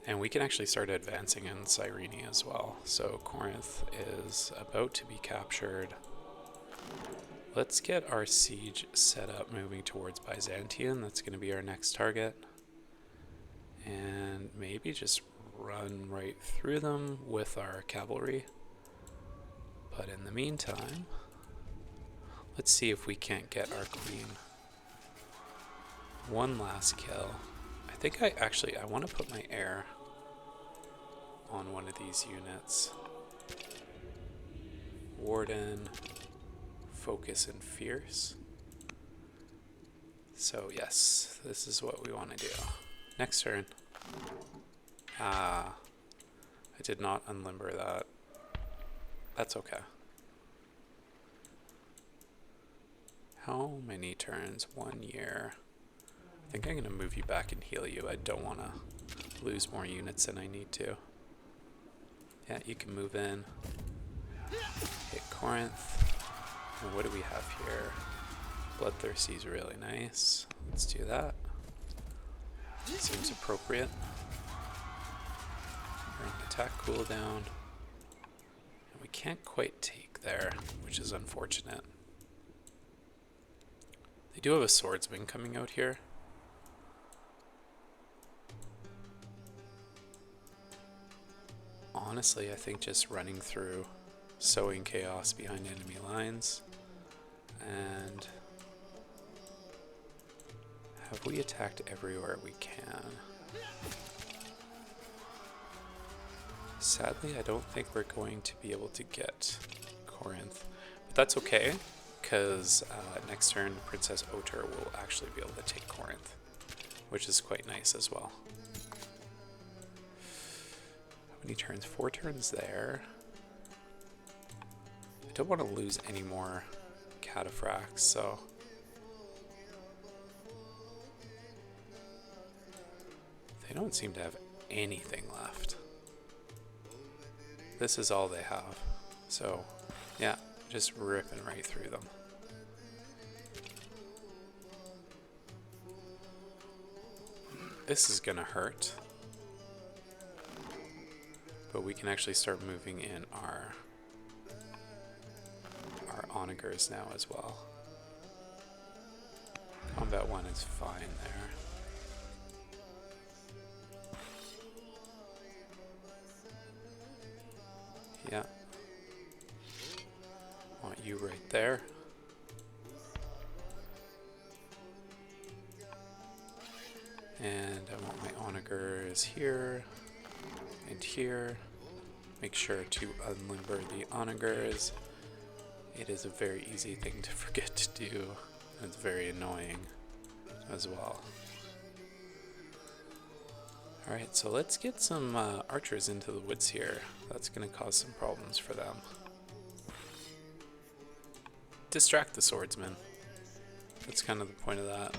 A: And we can actually start advancing in Cyrene as well. So Corinth is about to be captured. Let's get our siege set up moving towards Byzantium. That's going to be our next target. And maybe just run right through them with our cavalry. But in the meantime, let's see if we can't get our queen. One last kill. I think I want to put my heir on one of these units. Warden, focus, and fierce. So yes, this is what we want to do. Next turn. I did not unlimber that. That's okay. how many turns? 1 year. I think I'm going to move you back and heal you. I don't want to lose more units than I need to. Yeah, you can move in. Hit Corinth. And what do we have here? Bloodthirsty is really nice. Let's do that. Seems appropriate. Bring attack cooldown. And we can't quite take there, which is unfortunate. They do have a swordsman coming out here. Honestly, I think just running through, sowing chaos behind enemy lines, and have we attacked everywhere we can? Sadly, I don't think we're going to be able to get Corinth, but that's okay, because next turn Princess Oter will actually be able to take Corinth, which is quite nice as well. How many turns? 4 turns there. I don't want to lose any more cataphracts, so they don't seem to have anything left. This is all they have. So, yeah, just ripping right through them. This is gonna hurt. But we can actually start moving in our onagers now as well. Combat 1 is fine there. Yeah. Want you right there. And I want my onagers here and here. Make sure to unlimber the onagers. It is a very easy thing to forget to do. And it's very annoying as well. Alright, so let's get some archers into the woods here. That's going to cause some problems for them. Distract the swordsman. That's kind of the point of that.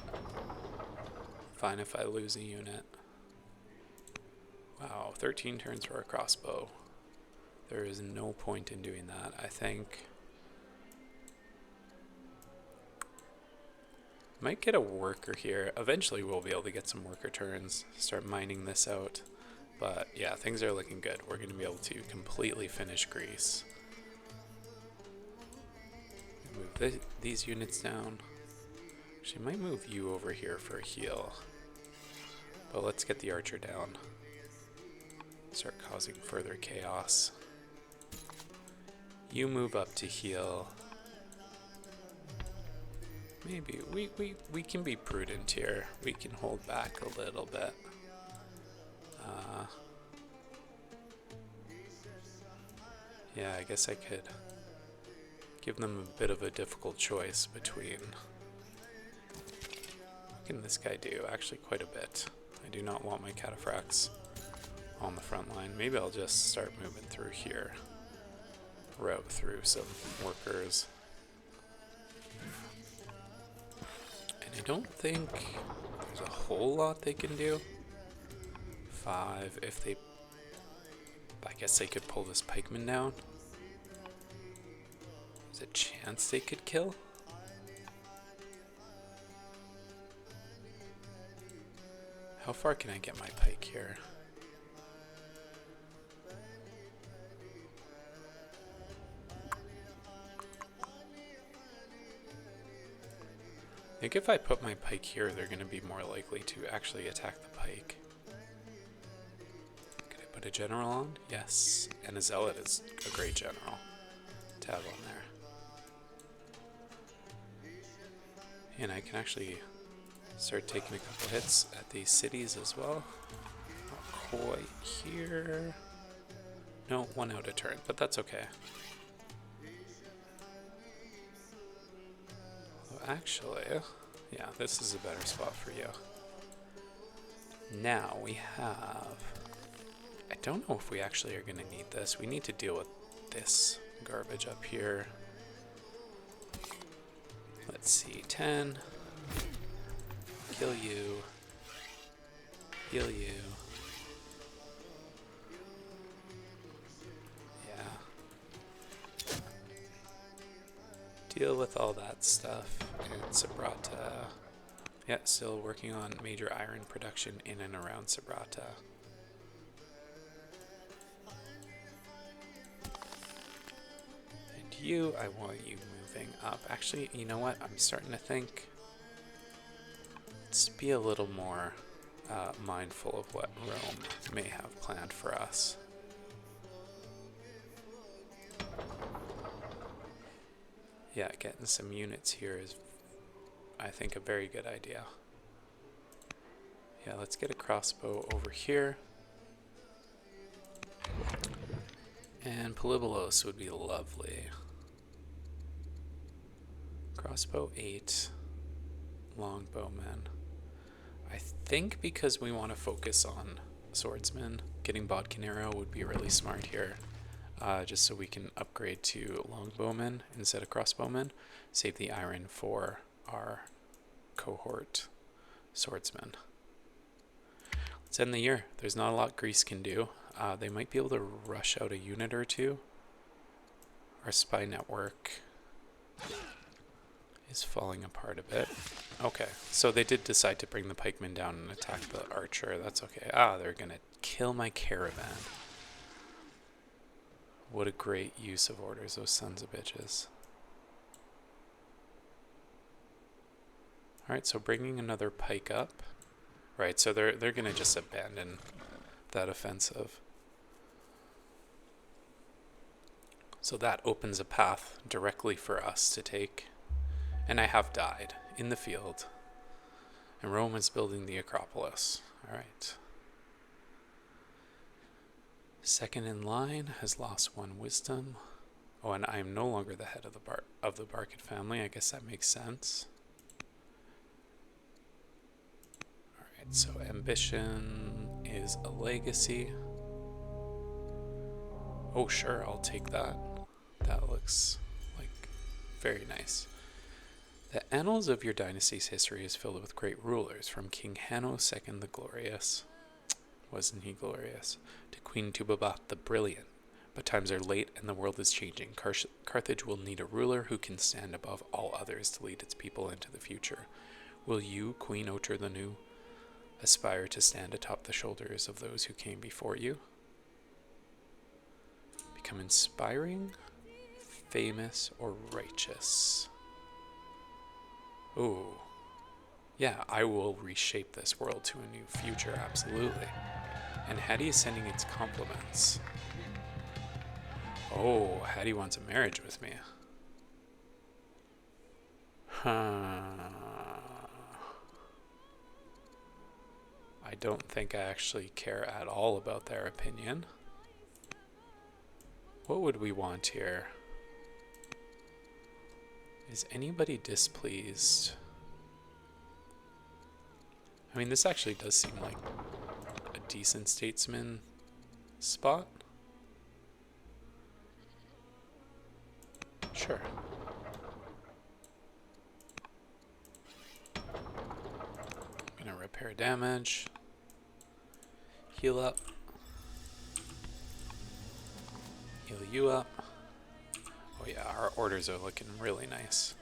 A: Fine if I lose a unit. Wow, 13 turns for a crossbow. There is no point in doing that, I think. Might get a worker here. Eventually we'll be able to get some worker turns, start mining this out. But yeah, things are looking good. We're going to be able to completely finish Greece. Move these units down. Actually, might move you over here for a heal. But let's get the archer down. Start causing further chaos. You move up to heal. Maybe we can be prudent here. We can hold back a little bit. Yeah, I guess I could give them a bit of a difficult choice between... What can this guy do? Actually, quite a bit. I do not want my cataphracts on the front line. Maybe I'll just start moving through here. Route through some workers. And I don't think there's a whole lot they can do. 5, if they... I guess they could pull this pikeman down. There's a chance they could kill. How far can I get my pike here? I think if I put my pike here, they're going to be more likely to actually attack the pike. Could I put a general on? Yes. And a zealot is a great general to have on there. And I can actually start taking a couple hits at these cities as well. Not quite here. No, 1 out of turn, but that's okay. Actually, yeah, this is a better spot for you. Now we have... I don't know if we actually are going to need this. We need to deal with this garbage up here. Let's see, 10. Kill you. Heal you. Yeah. Deal with all that stuff. And Sabrata. Yeah, still working on major iron production in and around Sabrata. And you, I want you moving up. Actually, you know what? I'm starting to think. Let's be a little more mindful of what Rome may have planned for us. Yeah, getting some units here is, I think, a very good idea. Yeah, let's get a crossbow over here. And Polybolos would be lovely. Crossbow 8. Longbowmen. I think because we want to focus on swordsmen, getting Bodkin arrow would be really smart here. Just so we can upgrade to longbowmen instead of crossbowmen. Save the iron for our cohort swordsmen. Let's end the year. There's not a lot Greece can do. They might be able to rush out a unit or two. Our spy network is falling apart a bit. Okay, so they did decide to bring the pikemen down and attack the archer. That's okay. They're gonna kill my caravan. What a great use of orders, those sons of bitches. Alright, so bringing another pike up. Right, so they're gonna just abandon that offensive. So that opens a path directly for us to take. And I have died in the field. And Rome is building the Acropolis. Alright. Second in line has lost 1 wisdom. Oh, and I am no longer the head of the Barkett family. I guess that makes sense. Alright, so ambition is a legacy. Oh, sure, I'll take that. That looks like very nice. The annals of your dynasty's history is filled with great rulers, from King Hanno II the Glorious, wasn't he glorious, to Queen Tubabat the Brilliant. But times are late and the world is changing. Carthage will need a ruler who can stand above all others to lead its people into the future. Will you, Queen Ocher the New, aspire to stand atop the shoulders of those who came before you? Become inspiring, famous, or righteous? Oh, yeah, I will reshape this world to a new future, absolutely. And Hattie is sending its compliments. Oh, Hattie wants a marriage with me. I don't think I actually care at all about their opinion. What would we want here? Is anybody displeased? I mean, this actually does seem like a decent statesman spot. Sure. I'm gonna repair damage. Heal up. Heal you up. Oh yeah, our orders are looking really nice.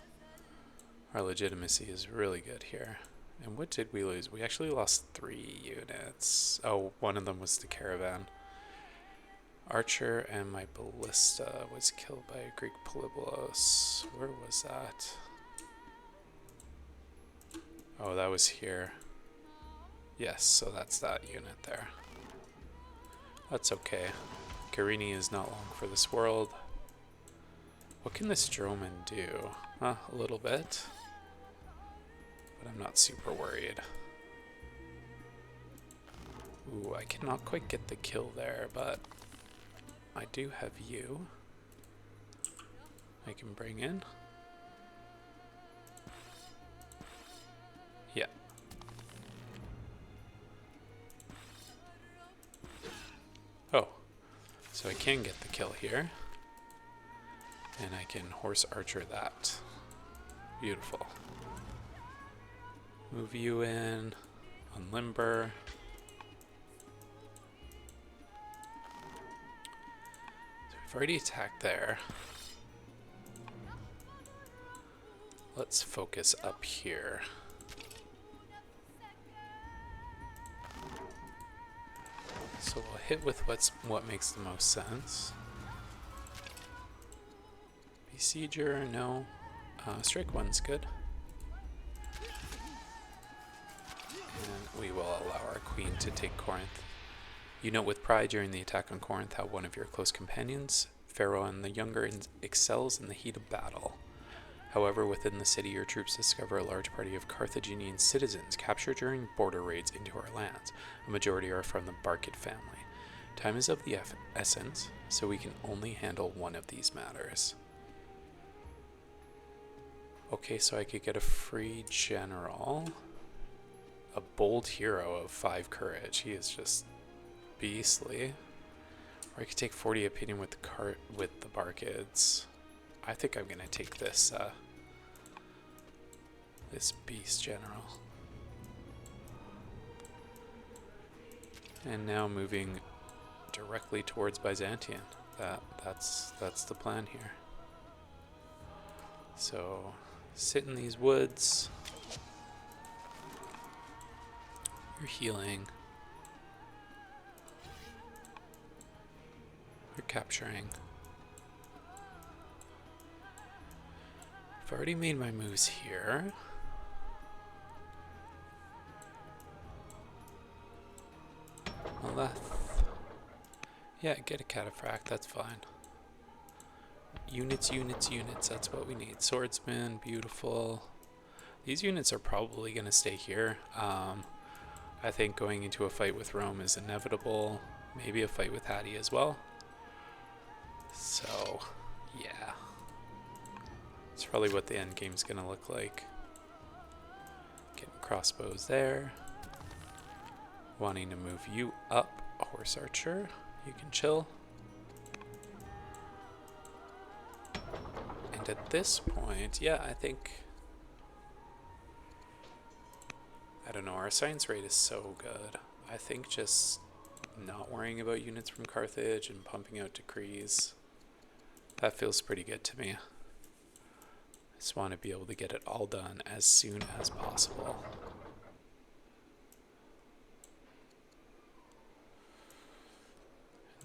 A: Our legitimacy is really good here. And what did we lose? We actually lost 3 units. Oh, one of them was the caravan. Archer and my ballista was killed by a Greek Polybolos. Where was that? Oh, that was here. Yes, so that's that unit there. That's okay. Carini is not long for this world. What can this Stroman do? A little bit. But I'm not super worried. Ooh, I cannot quite get the kill there, but I do have you. I can bring in. Yeah. Oh, so I can get the kill here. And I can horse archer that. Beautiful. Move you in. Unlimber. So we've already attacked there. Let's focus up here. So we'll hit with what makes the most sense. Besieger, no. Strike one's good. And we will allow our queen to take Corinth. You note with pride during the attack on Corinth how one of your close companions, Pharaoh and the Younger, excels in the heat of battle. However, within the city, your troops discover a large party of Carthaginian citizens captured during border raids into our lands. A majority are from the Barkid family. Time is of the essence, so we can only handle one of these matters. Okay, so I could get a free general. A bold hero of 5 courage. He is just beastly. Or I could take 40 opinion with the Barkids. I think I'm gonna take this this beast general. And now moving directly towards Byzantium. That's the plan here. So sit in these woods. You're healing. You're capturing. I've already made my moves here. Left. Yeah, get a cataphract, that's fine. Units, that's what we need. Swordsman, beautiful. These units are probably going to stay here. I think going into a fight with Rome is inevitable. Maybe a fight with Hattie as well. So, yeah. It's probably what the end game's going to look like. Getting crossbows there. Wanting to move you up, Horse Archer. You can chill. And at this point, yeah, I think... I don't know, our science rate is so good. I think just not worrying about units from Carthage and pumping out decrees, that feels pretty good to me. I just want to be able to get it all done as soon as possible.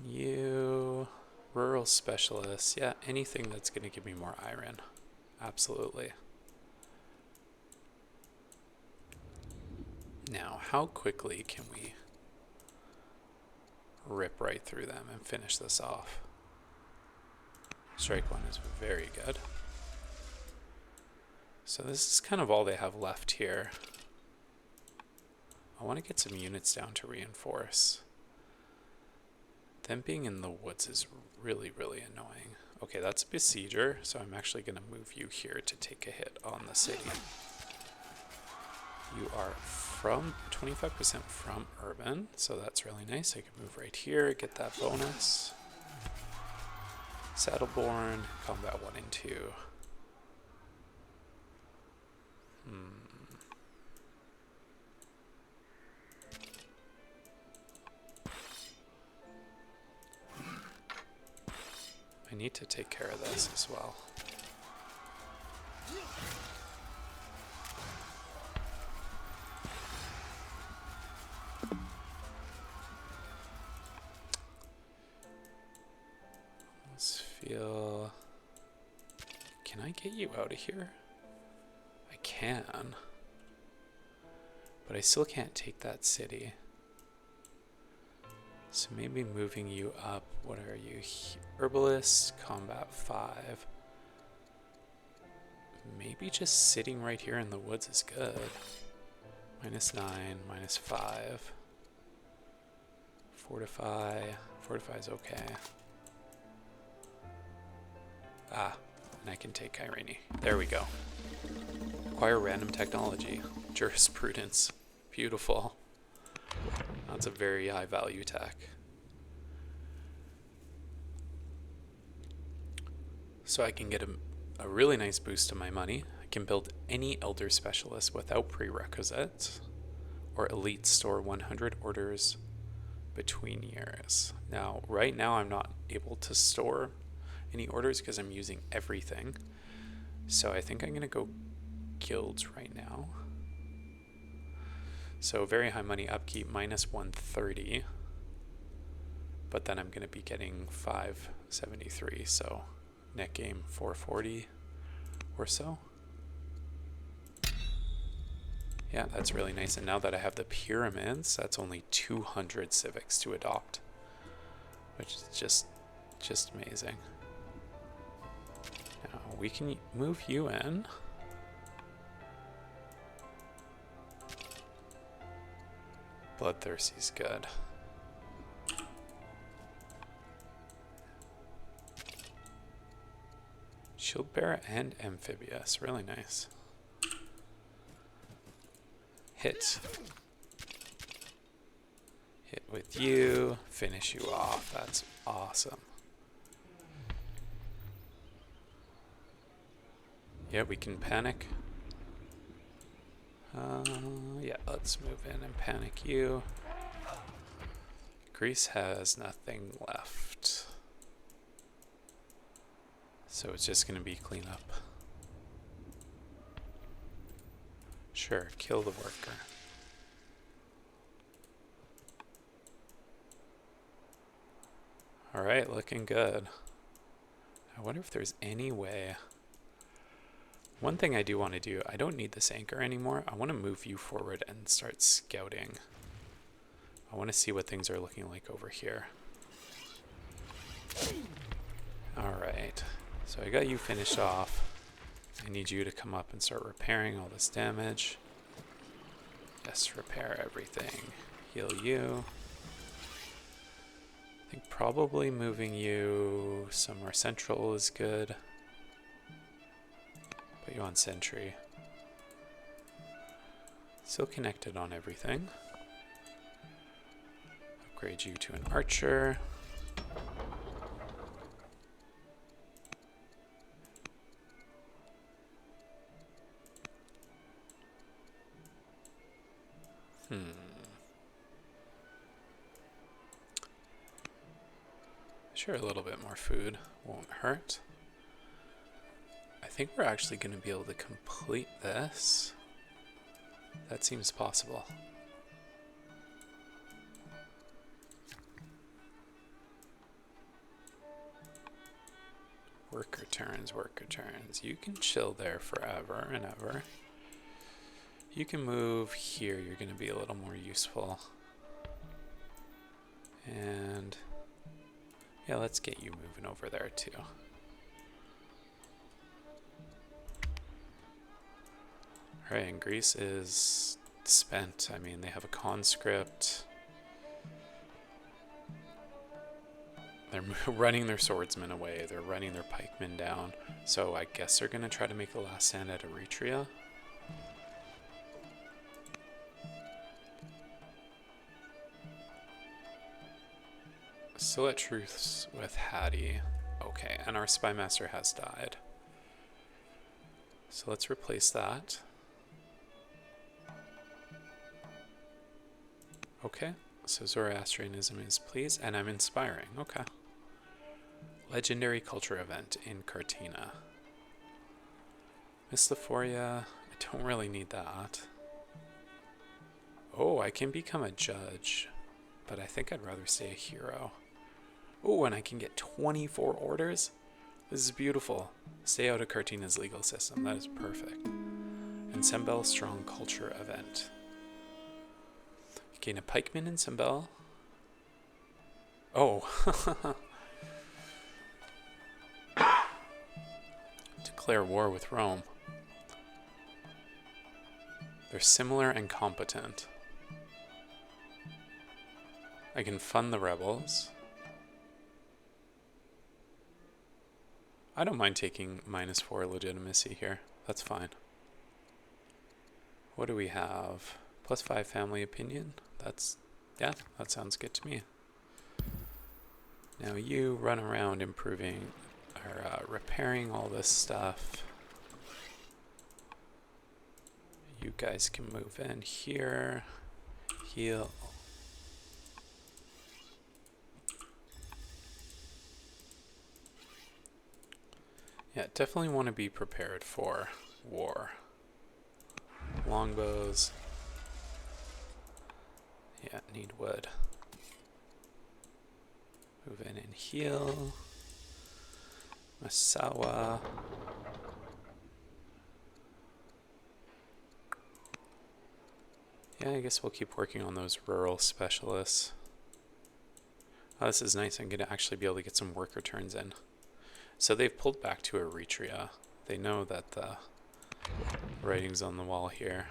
A: You, rural specialist, yeah, anything that's going to give me more iron, absolutely. Now, how quickly can we rip right through them and finish this off? Strike one is very good. So this is kind of all they have left here. I want to get some units down to reinforce. Them being in the woods is really, really annoying. Okay, that's a besieger, so I'm actually going to move you here to take a hit on the city. You are from 25% from urban, so that's really nice. I can move right here, get that bonus. Saddleborn, combat 1 and 2. I need to take care of this as well. Let's feel... Can I get you out of here? I can. But I still can't take that city. So maybe moving you up. What are you? Herbalist, combat 5. Maybe just sitting right here in the woods is good. -9, -5. Fortify. Fortify is okay. Ah, and I can take Irene. There we go. Acquire random technology. Jurisprudence. Beautiful. That's a very high value tech. So I can get a really nice boost to my money. I can build any elder specialist without prerequisites, or elite store 100 orders between years. Now, right now I'm not able to store any orders because I'm using everything. So I think I'm going to go guilds right now. So very high money upkeep, minus 130. But then I'm going to be getting 573, so net game 440 or so. Yeah, that's really nice. And now that I have the pyramids, that's only 200 civics to adopt, which is just amazing. Now we can move you in. Bloodthirsty's good. Shield bearer and amphibious, really nice. Hit. Hit with you, finish you off. That's awesome. Yeah, we can panic. Yeah, let's move in and panic you. Greece has nothing left. So it's just going to be cleanup. Sure, kill the worker. Alright, looking good. I wonder if there's any way. One thing I do want to do, I don't need this anchor anymore. I want to move you forward and start scouting. I want to see what things are looking like over here. Alright, so I got you finished off. I need you to come up and start repairing all this damage. Yes, repair everything. Heal you. I think probably moving you somewhere central is good. Put you on sentry. Still connected on everything. Upgrade you to an archer. Sure, a little bit more food won't hurt. I think we're actually going to be able to complete this. That seems possible. Worker turns, worker turns. You can chill there forever and ever. You can move here, you're going to be a little more useful. And yeah, let's get you moving over there too. Alright, and Greece is spent. I mean, they have a conscript. They're running their swordsmen away. They're running their pikemen down. So I guess they're going to try to make the last stand at Eretria. Still at truce with Hattie. Okay, and our spy master has died. So let's replace that. Okay, so Zoroastrianism is pleased, and I'm inspiring. Okay. Legendary culture event in Cartina. Mystaphoria, I don't really need that. Oh, I can become a judge, but I think I'd rather stay a hero. Oh, and I can get 24 orders? This is beautiful. Stay out of Cartina's legal system. That is perfect. And Sembel Strong Culture Event. Gain a pikeman in Sembel. Oh. Declare war with Rome. They're similar and competent. I can fund the rebels. I don't mind taking -4 legitimacy here. That's fine. What do we have? +5 family opinion. Yeah, that sounds good to me. Now you run around improving or repairing all this stuff. You guys can move in here. Heal. Yeah, definitely want to be prepared for war. Longbows. Yeah, need wood. Move in and heal. Masawa. Yeah, I guess we'll keep working on those rural specialists. Oh, this is nice. I'm going to actually be able to get some worker turns in. So they've pulled back to Eritrea. They know that the writing's on the wall here.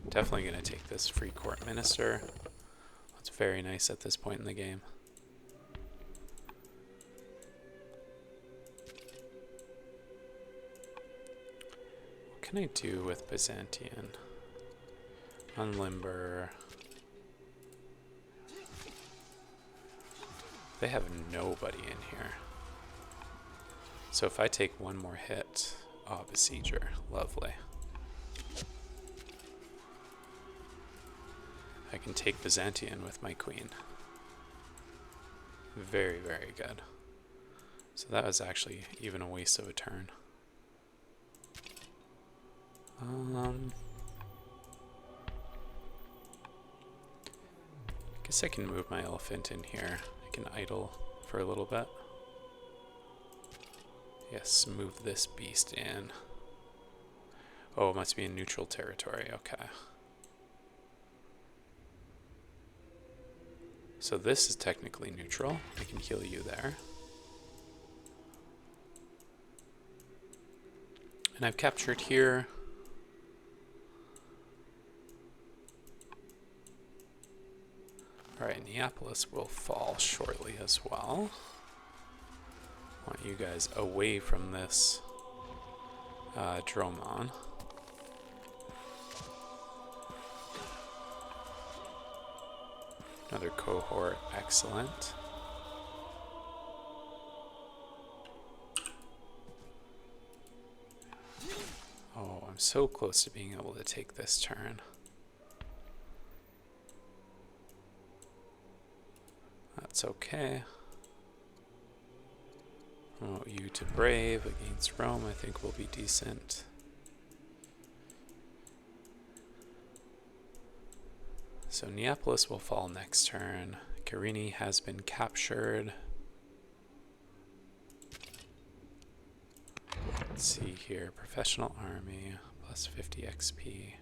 A: Definitely going to take this free court minister. It's very nice at this point in the game. What can I do with Byzantium? Unlimber. They have nobody in here. So if I take one more hit, oh, Besieger, lovely. I can take Byzantium with my queen. Very, very good. So that was actually even a waste of a turn. I guess I can move my elephant in here. I can idle for a little bit. Yes, move this beast in. Oh, it must be in neutral territory. Okay. So this is technically neutral. I can heal you there. And I've captured here. Alright, Neapolis will fall shortly as well. I want you guys away from this Dromon. Another cohort, excellent. Oh, I'm so close to being able to take this turn. That's okay. Promote you to brave against Rome, I think will be decent. So Neapolis will fall next turn. Carini has been captured. Let's see here. Professional army, plus 50 XP.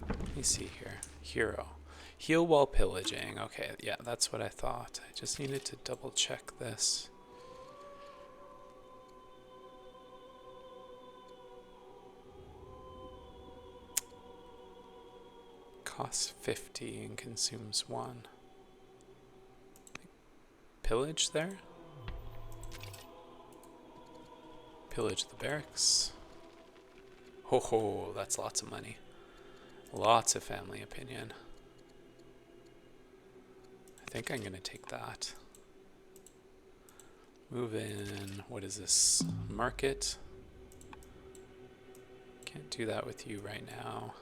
A: Let me see here. Hero. Heal while pillaging. Okay, yeah, that's what I thought. I just needed to double check this. Costs 50 and consumes 1. Pillage there? Pillage the barracks. Ho ho, that's lots of money. Lots of family opinion. I think I'm going to take that. Move in. What is this? Market. Can't do that with you right now.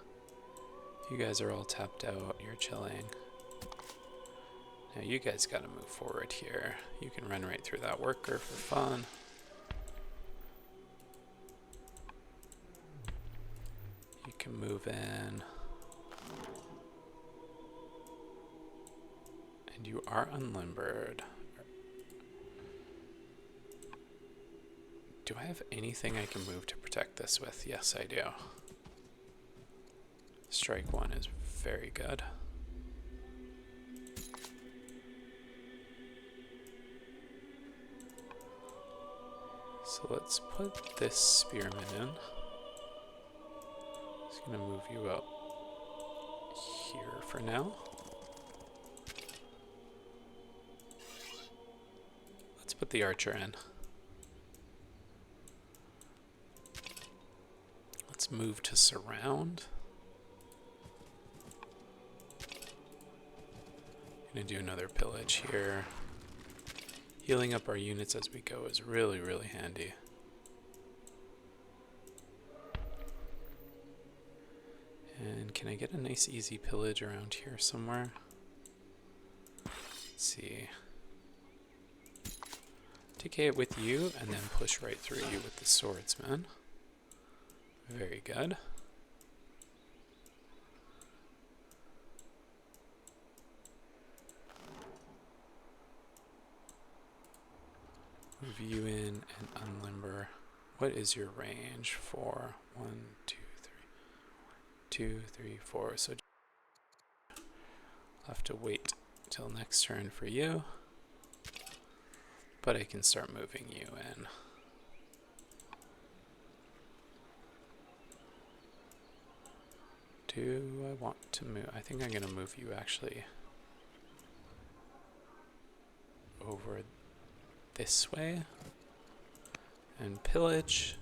A: You guys are all tapped out. You're chilling. Now you guys got to move forward here. You can run right through that worker for fun. You can move in. And you are unlimbered. Do I have anything I can move to protect this with? Yes, I do. Strike 1 is very good. So let's put this spearman in. Just gonna move you up here for now. Let's put the archer in. Let's move to surround. Gonna do another pillage here. Healing up our units as we go is really, really handy. Can I get a nice easy pillage around here somewhere? Let's see. Decay it with you, and then push right through you with the swordsman. Very good. Move you in and unlimber. What is your range for? 1, 2, 3, 2, 3, 4. So I'll have to wait till next turn for you. But I can start moving you in. Do I want to move? I think I'm going to move you actually over this way and pillage.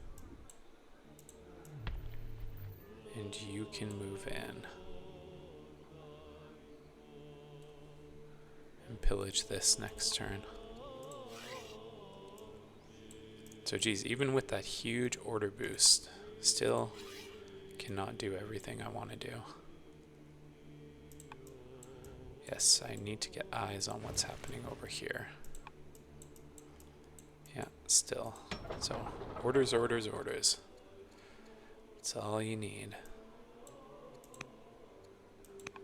A: And you can move in and pillage this next turn. So geez, even with that huge order boost, still cannot do everything I want to do. Yes, I need to get eyes on what's happening over here. Yeah, still. So, orders, orders, orders. That's all you need.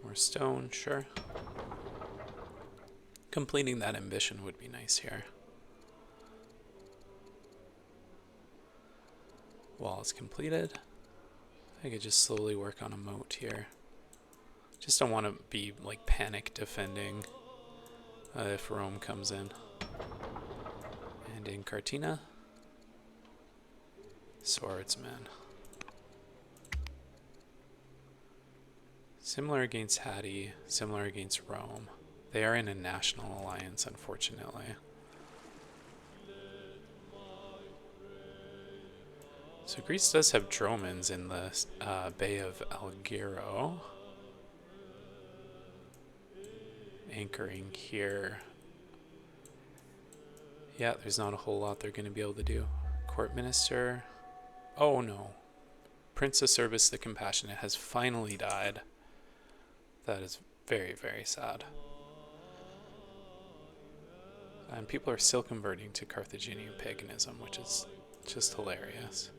A: More stone, sure. Completing that ambition would be nice here. Wall is completed. I could just slowly work on a moat here. Just don't want to be like panic defending if Rome comes in. And in Cartina, swordsman. Similar against Hattie, similar against Rome. They are in a national alliance, unfortunately. So Greece does have Dromans in the Bay of Alghero. Anchoring here. Yeah, there's not a whole lot they're going to be able to do. Court Minister. Oh no. Prince of Service the Compassionate has finally died. That is very, very sad. And people are still converting to Carthaginian paganism, which is just hilarious.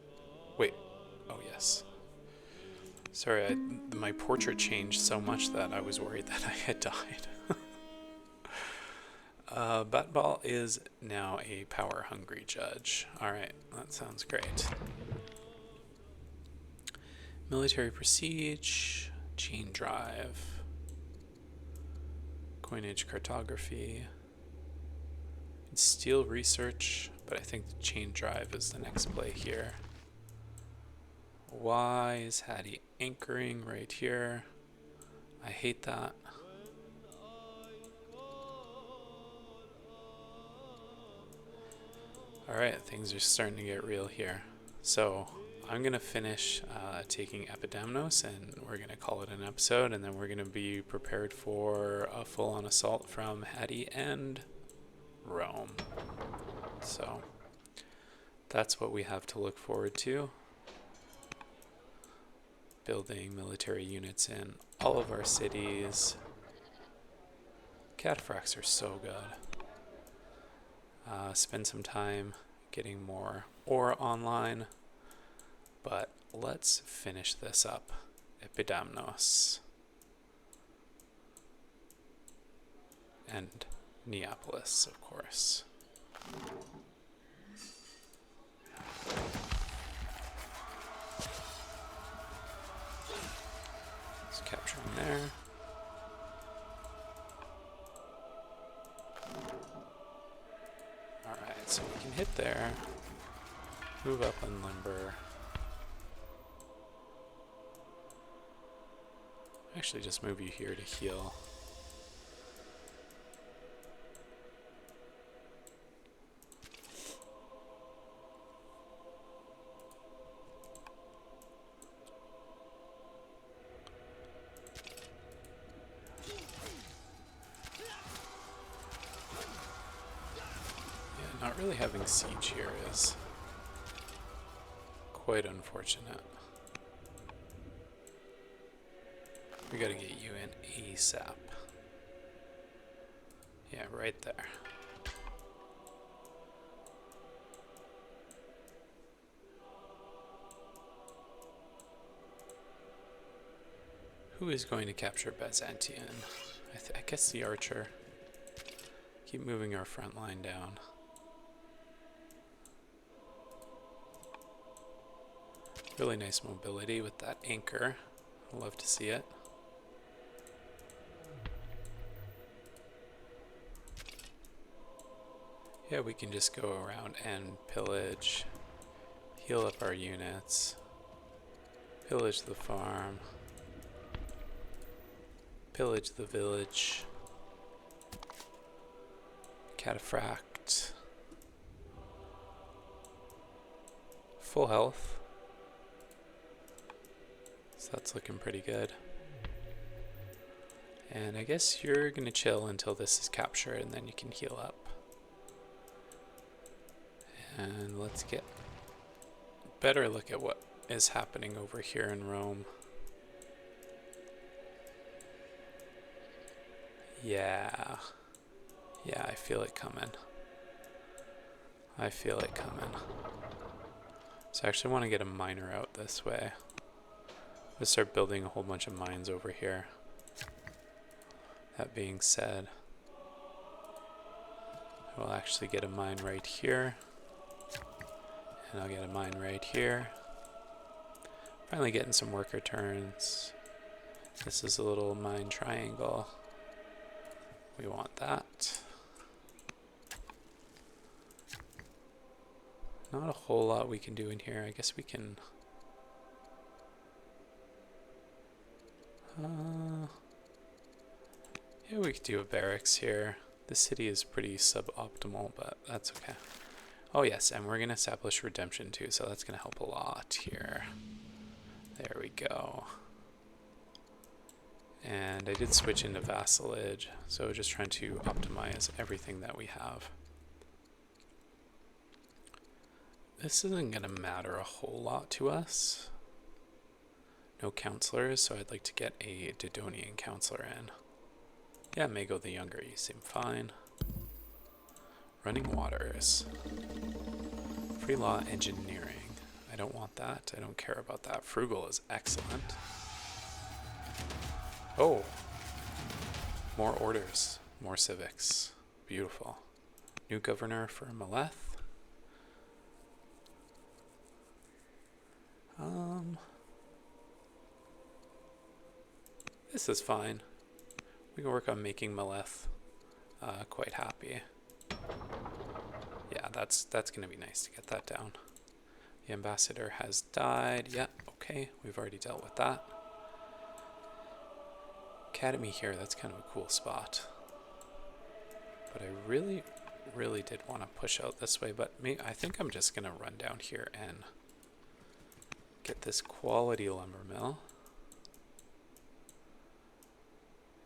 A: Wait. Oh, yes. Sorry, my portrait changed so much that I was worried that I had died. Batball is now a power-hungry judge. Alright, that sounds great. Military prestige, chain drive, coinage cartography, steel research, but I think the chain drive is the next play here. Why is Hattie anchoring right here? I hate that. Alright, things are starting to get real here. So, I'm going to finish taking Epidamnos, and we're going to call it an episode, and then we're going to be prepared for a full-on assault from Hattie and Rome. So, that's what we have to look forward to. Building military units in all of our cities. Cataphracts are so good. Spend some time getting more ore online, but let's finish this up. Epidamnos and Neapolis, of course. Just capturing there. Alright, so we can hit there. Move up and limber. Actually, just move you here to heal. Yeah, not really having siege here is quite unfortunate. We gotta get you in ASAP. Yeah, right there. Who is going to capture Byzantium? I guess the archer. Keep moving our front line down. Really nice mobility with that anchor. I love to see it. Yeah, we can just go around and pillage, heal up our units, pillage the farm, pillage the village, cataphract, full health. So that's looking pretty good. And I guess you're gonna chill until this is captured and then you can heal up. And let's get a better look at what is happening over here in Rome. Yeah, I feel it coming. I feel it coming. So I actually want to get a miner out this way. Let's start building a whole bunch of mines over here. That being said, I will actually get a mine right here. And I'll get a mine right here. Finally getting some worker turns. This is a little mine triangle. We want that. Not a whole lot we can do in here. I guess we can... yeah, we could do a barracks here. The city is pretty suboptimal, but that's okay. Oh yes, and we're going to establish redemption too, so that's going to help a lot here. There we go. And I did switch into vassalage, so just trying to optimize everything that we have. This isn't going to matter a whole lot to us. No counselors, so I'd like to get a Dodonian counselor in. Yeah, Mago the Younger, you seem fine. Running waters. Free law engineering. I don't want that. I don't care about that. Frugal is excellent. Oh. More orders. More civics. Beautiful. New governor for Maleth. This is fine. We can work on making Maleth quite happy. Yeah, that's going to be nice to get that down. The ambassador has died. Yeah, okay, we've already dealt with that. Academy here, that's kind of a cool spot. But I really did want to push out this way, but I think I'm just going to run down here and get this quality lumber mill.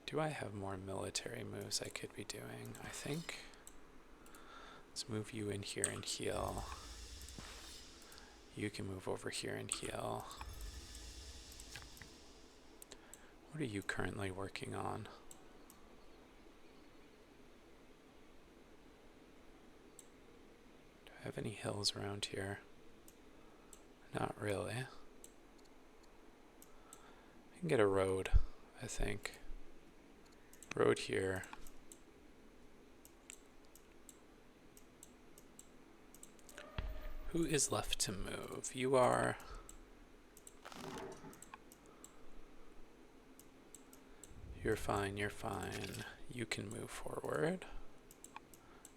A: Do I have more military moves I could be doing? I think. Let's move you in here and heal. You can move over here and heal. What are you currently working on? Do I have any hills around here? Not really. I can get a road, I think. Road here. Who is left to move? You are... You're fine, you're fine. You can move forward.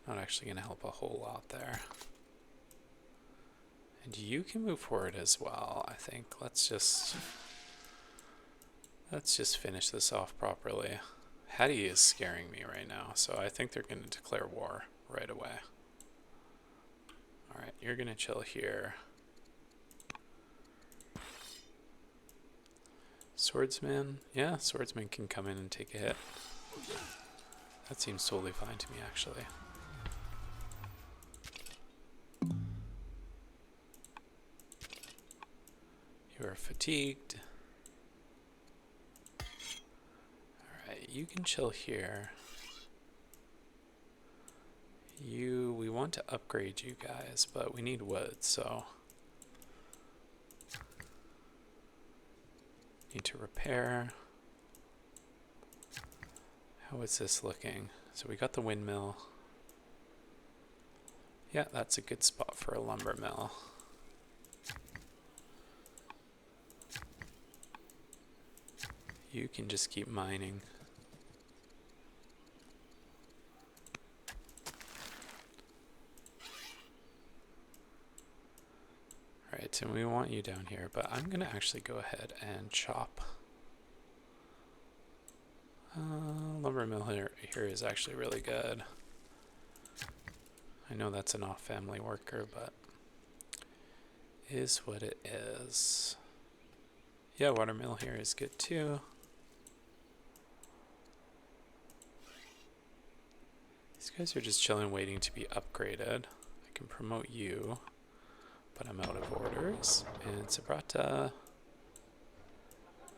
A: Not actually going to help a whole lot there. And you can move forward as well, I think. Let's just finish this off properly. Hattie is scaring me right now, so I think they're going to declare war right away. Alright, you're going to chill here. Swordsman? Yeah, swordsman can come in and take a hit. That seems totally fine to me, actually. You are fatigued. you can chill here. We want to upgrade you guys, but we need wood, so need to repair. How is this looking? So we got the windmill. Yeah, that's a good spot for a lumber mill. You can just keep mining. Alright, and we want you down here, but I'm going to actually go ahead and chop. Lumber mill here is actually really good. I know that's an off-family worker, but is what it is. Yeah, watermill here is good too. These guys are just chilling, waiting to be upgraded. I can promote you, but I'm out of orders. And Sabrata,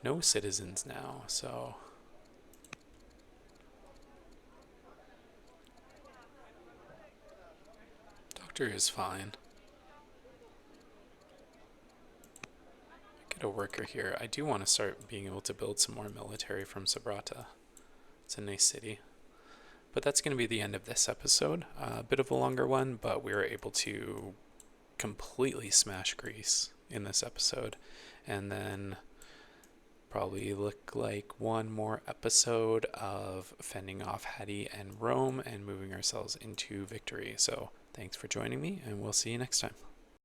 A: no citizens now, so doctor is fine. Get a worker here. I do want to start being able to build some more military from Sabrata. It's a nice city. But that's going to be the end of this episode. A bit of a longer one, but we were able to completely smash Greece in this episode. And then probably look like one more episode of fending off Hattie and Rome and moving ourselves into victory. So thanks for joining me, and we'll see you next time.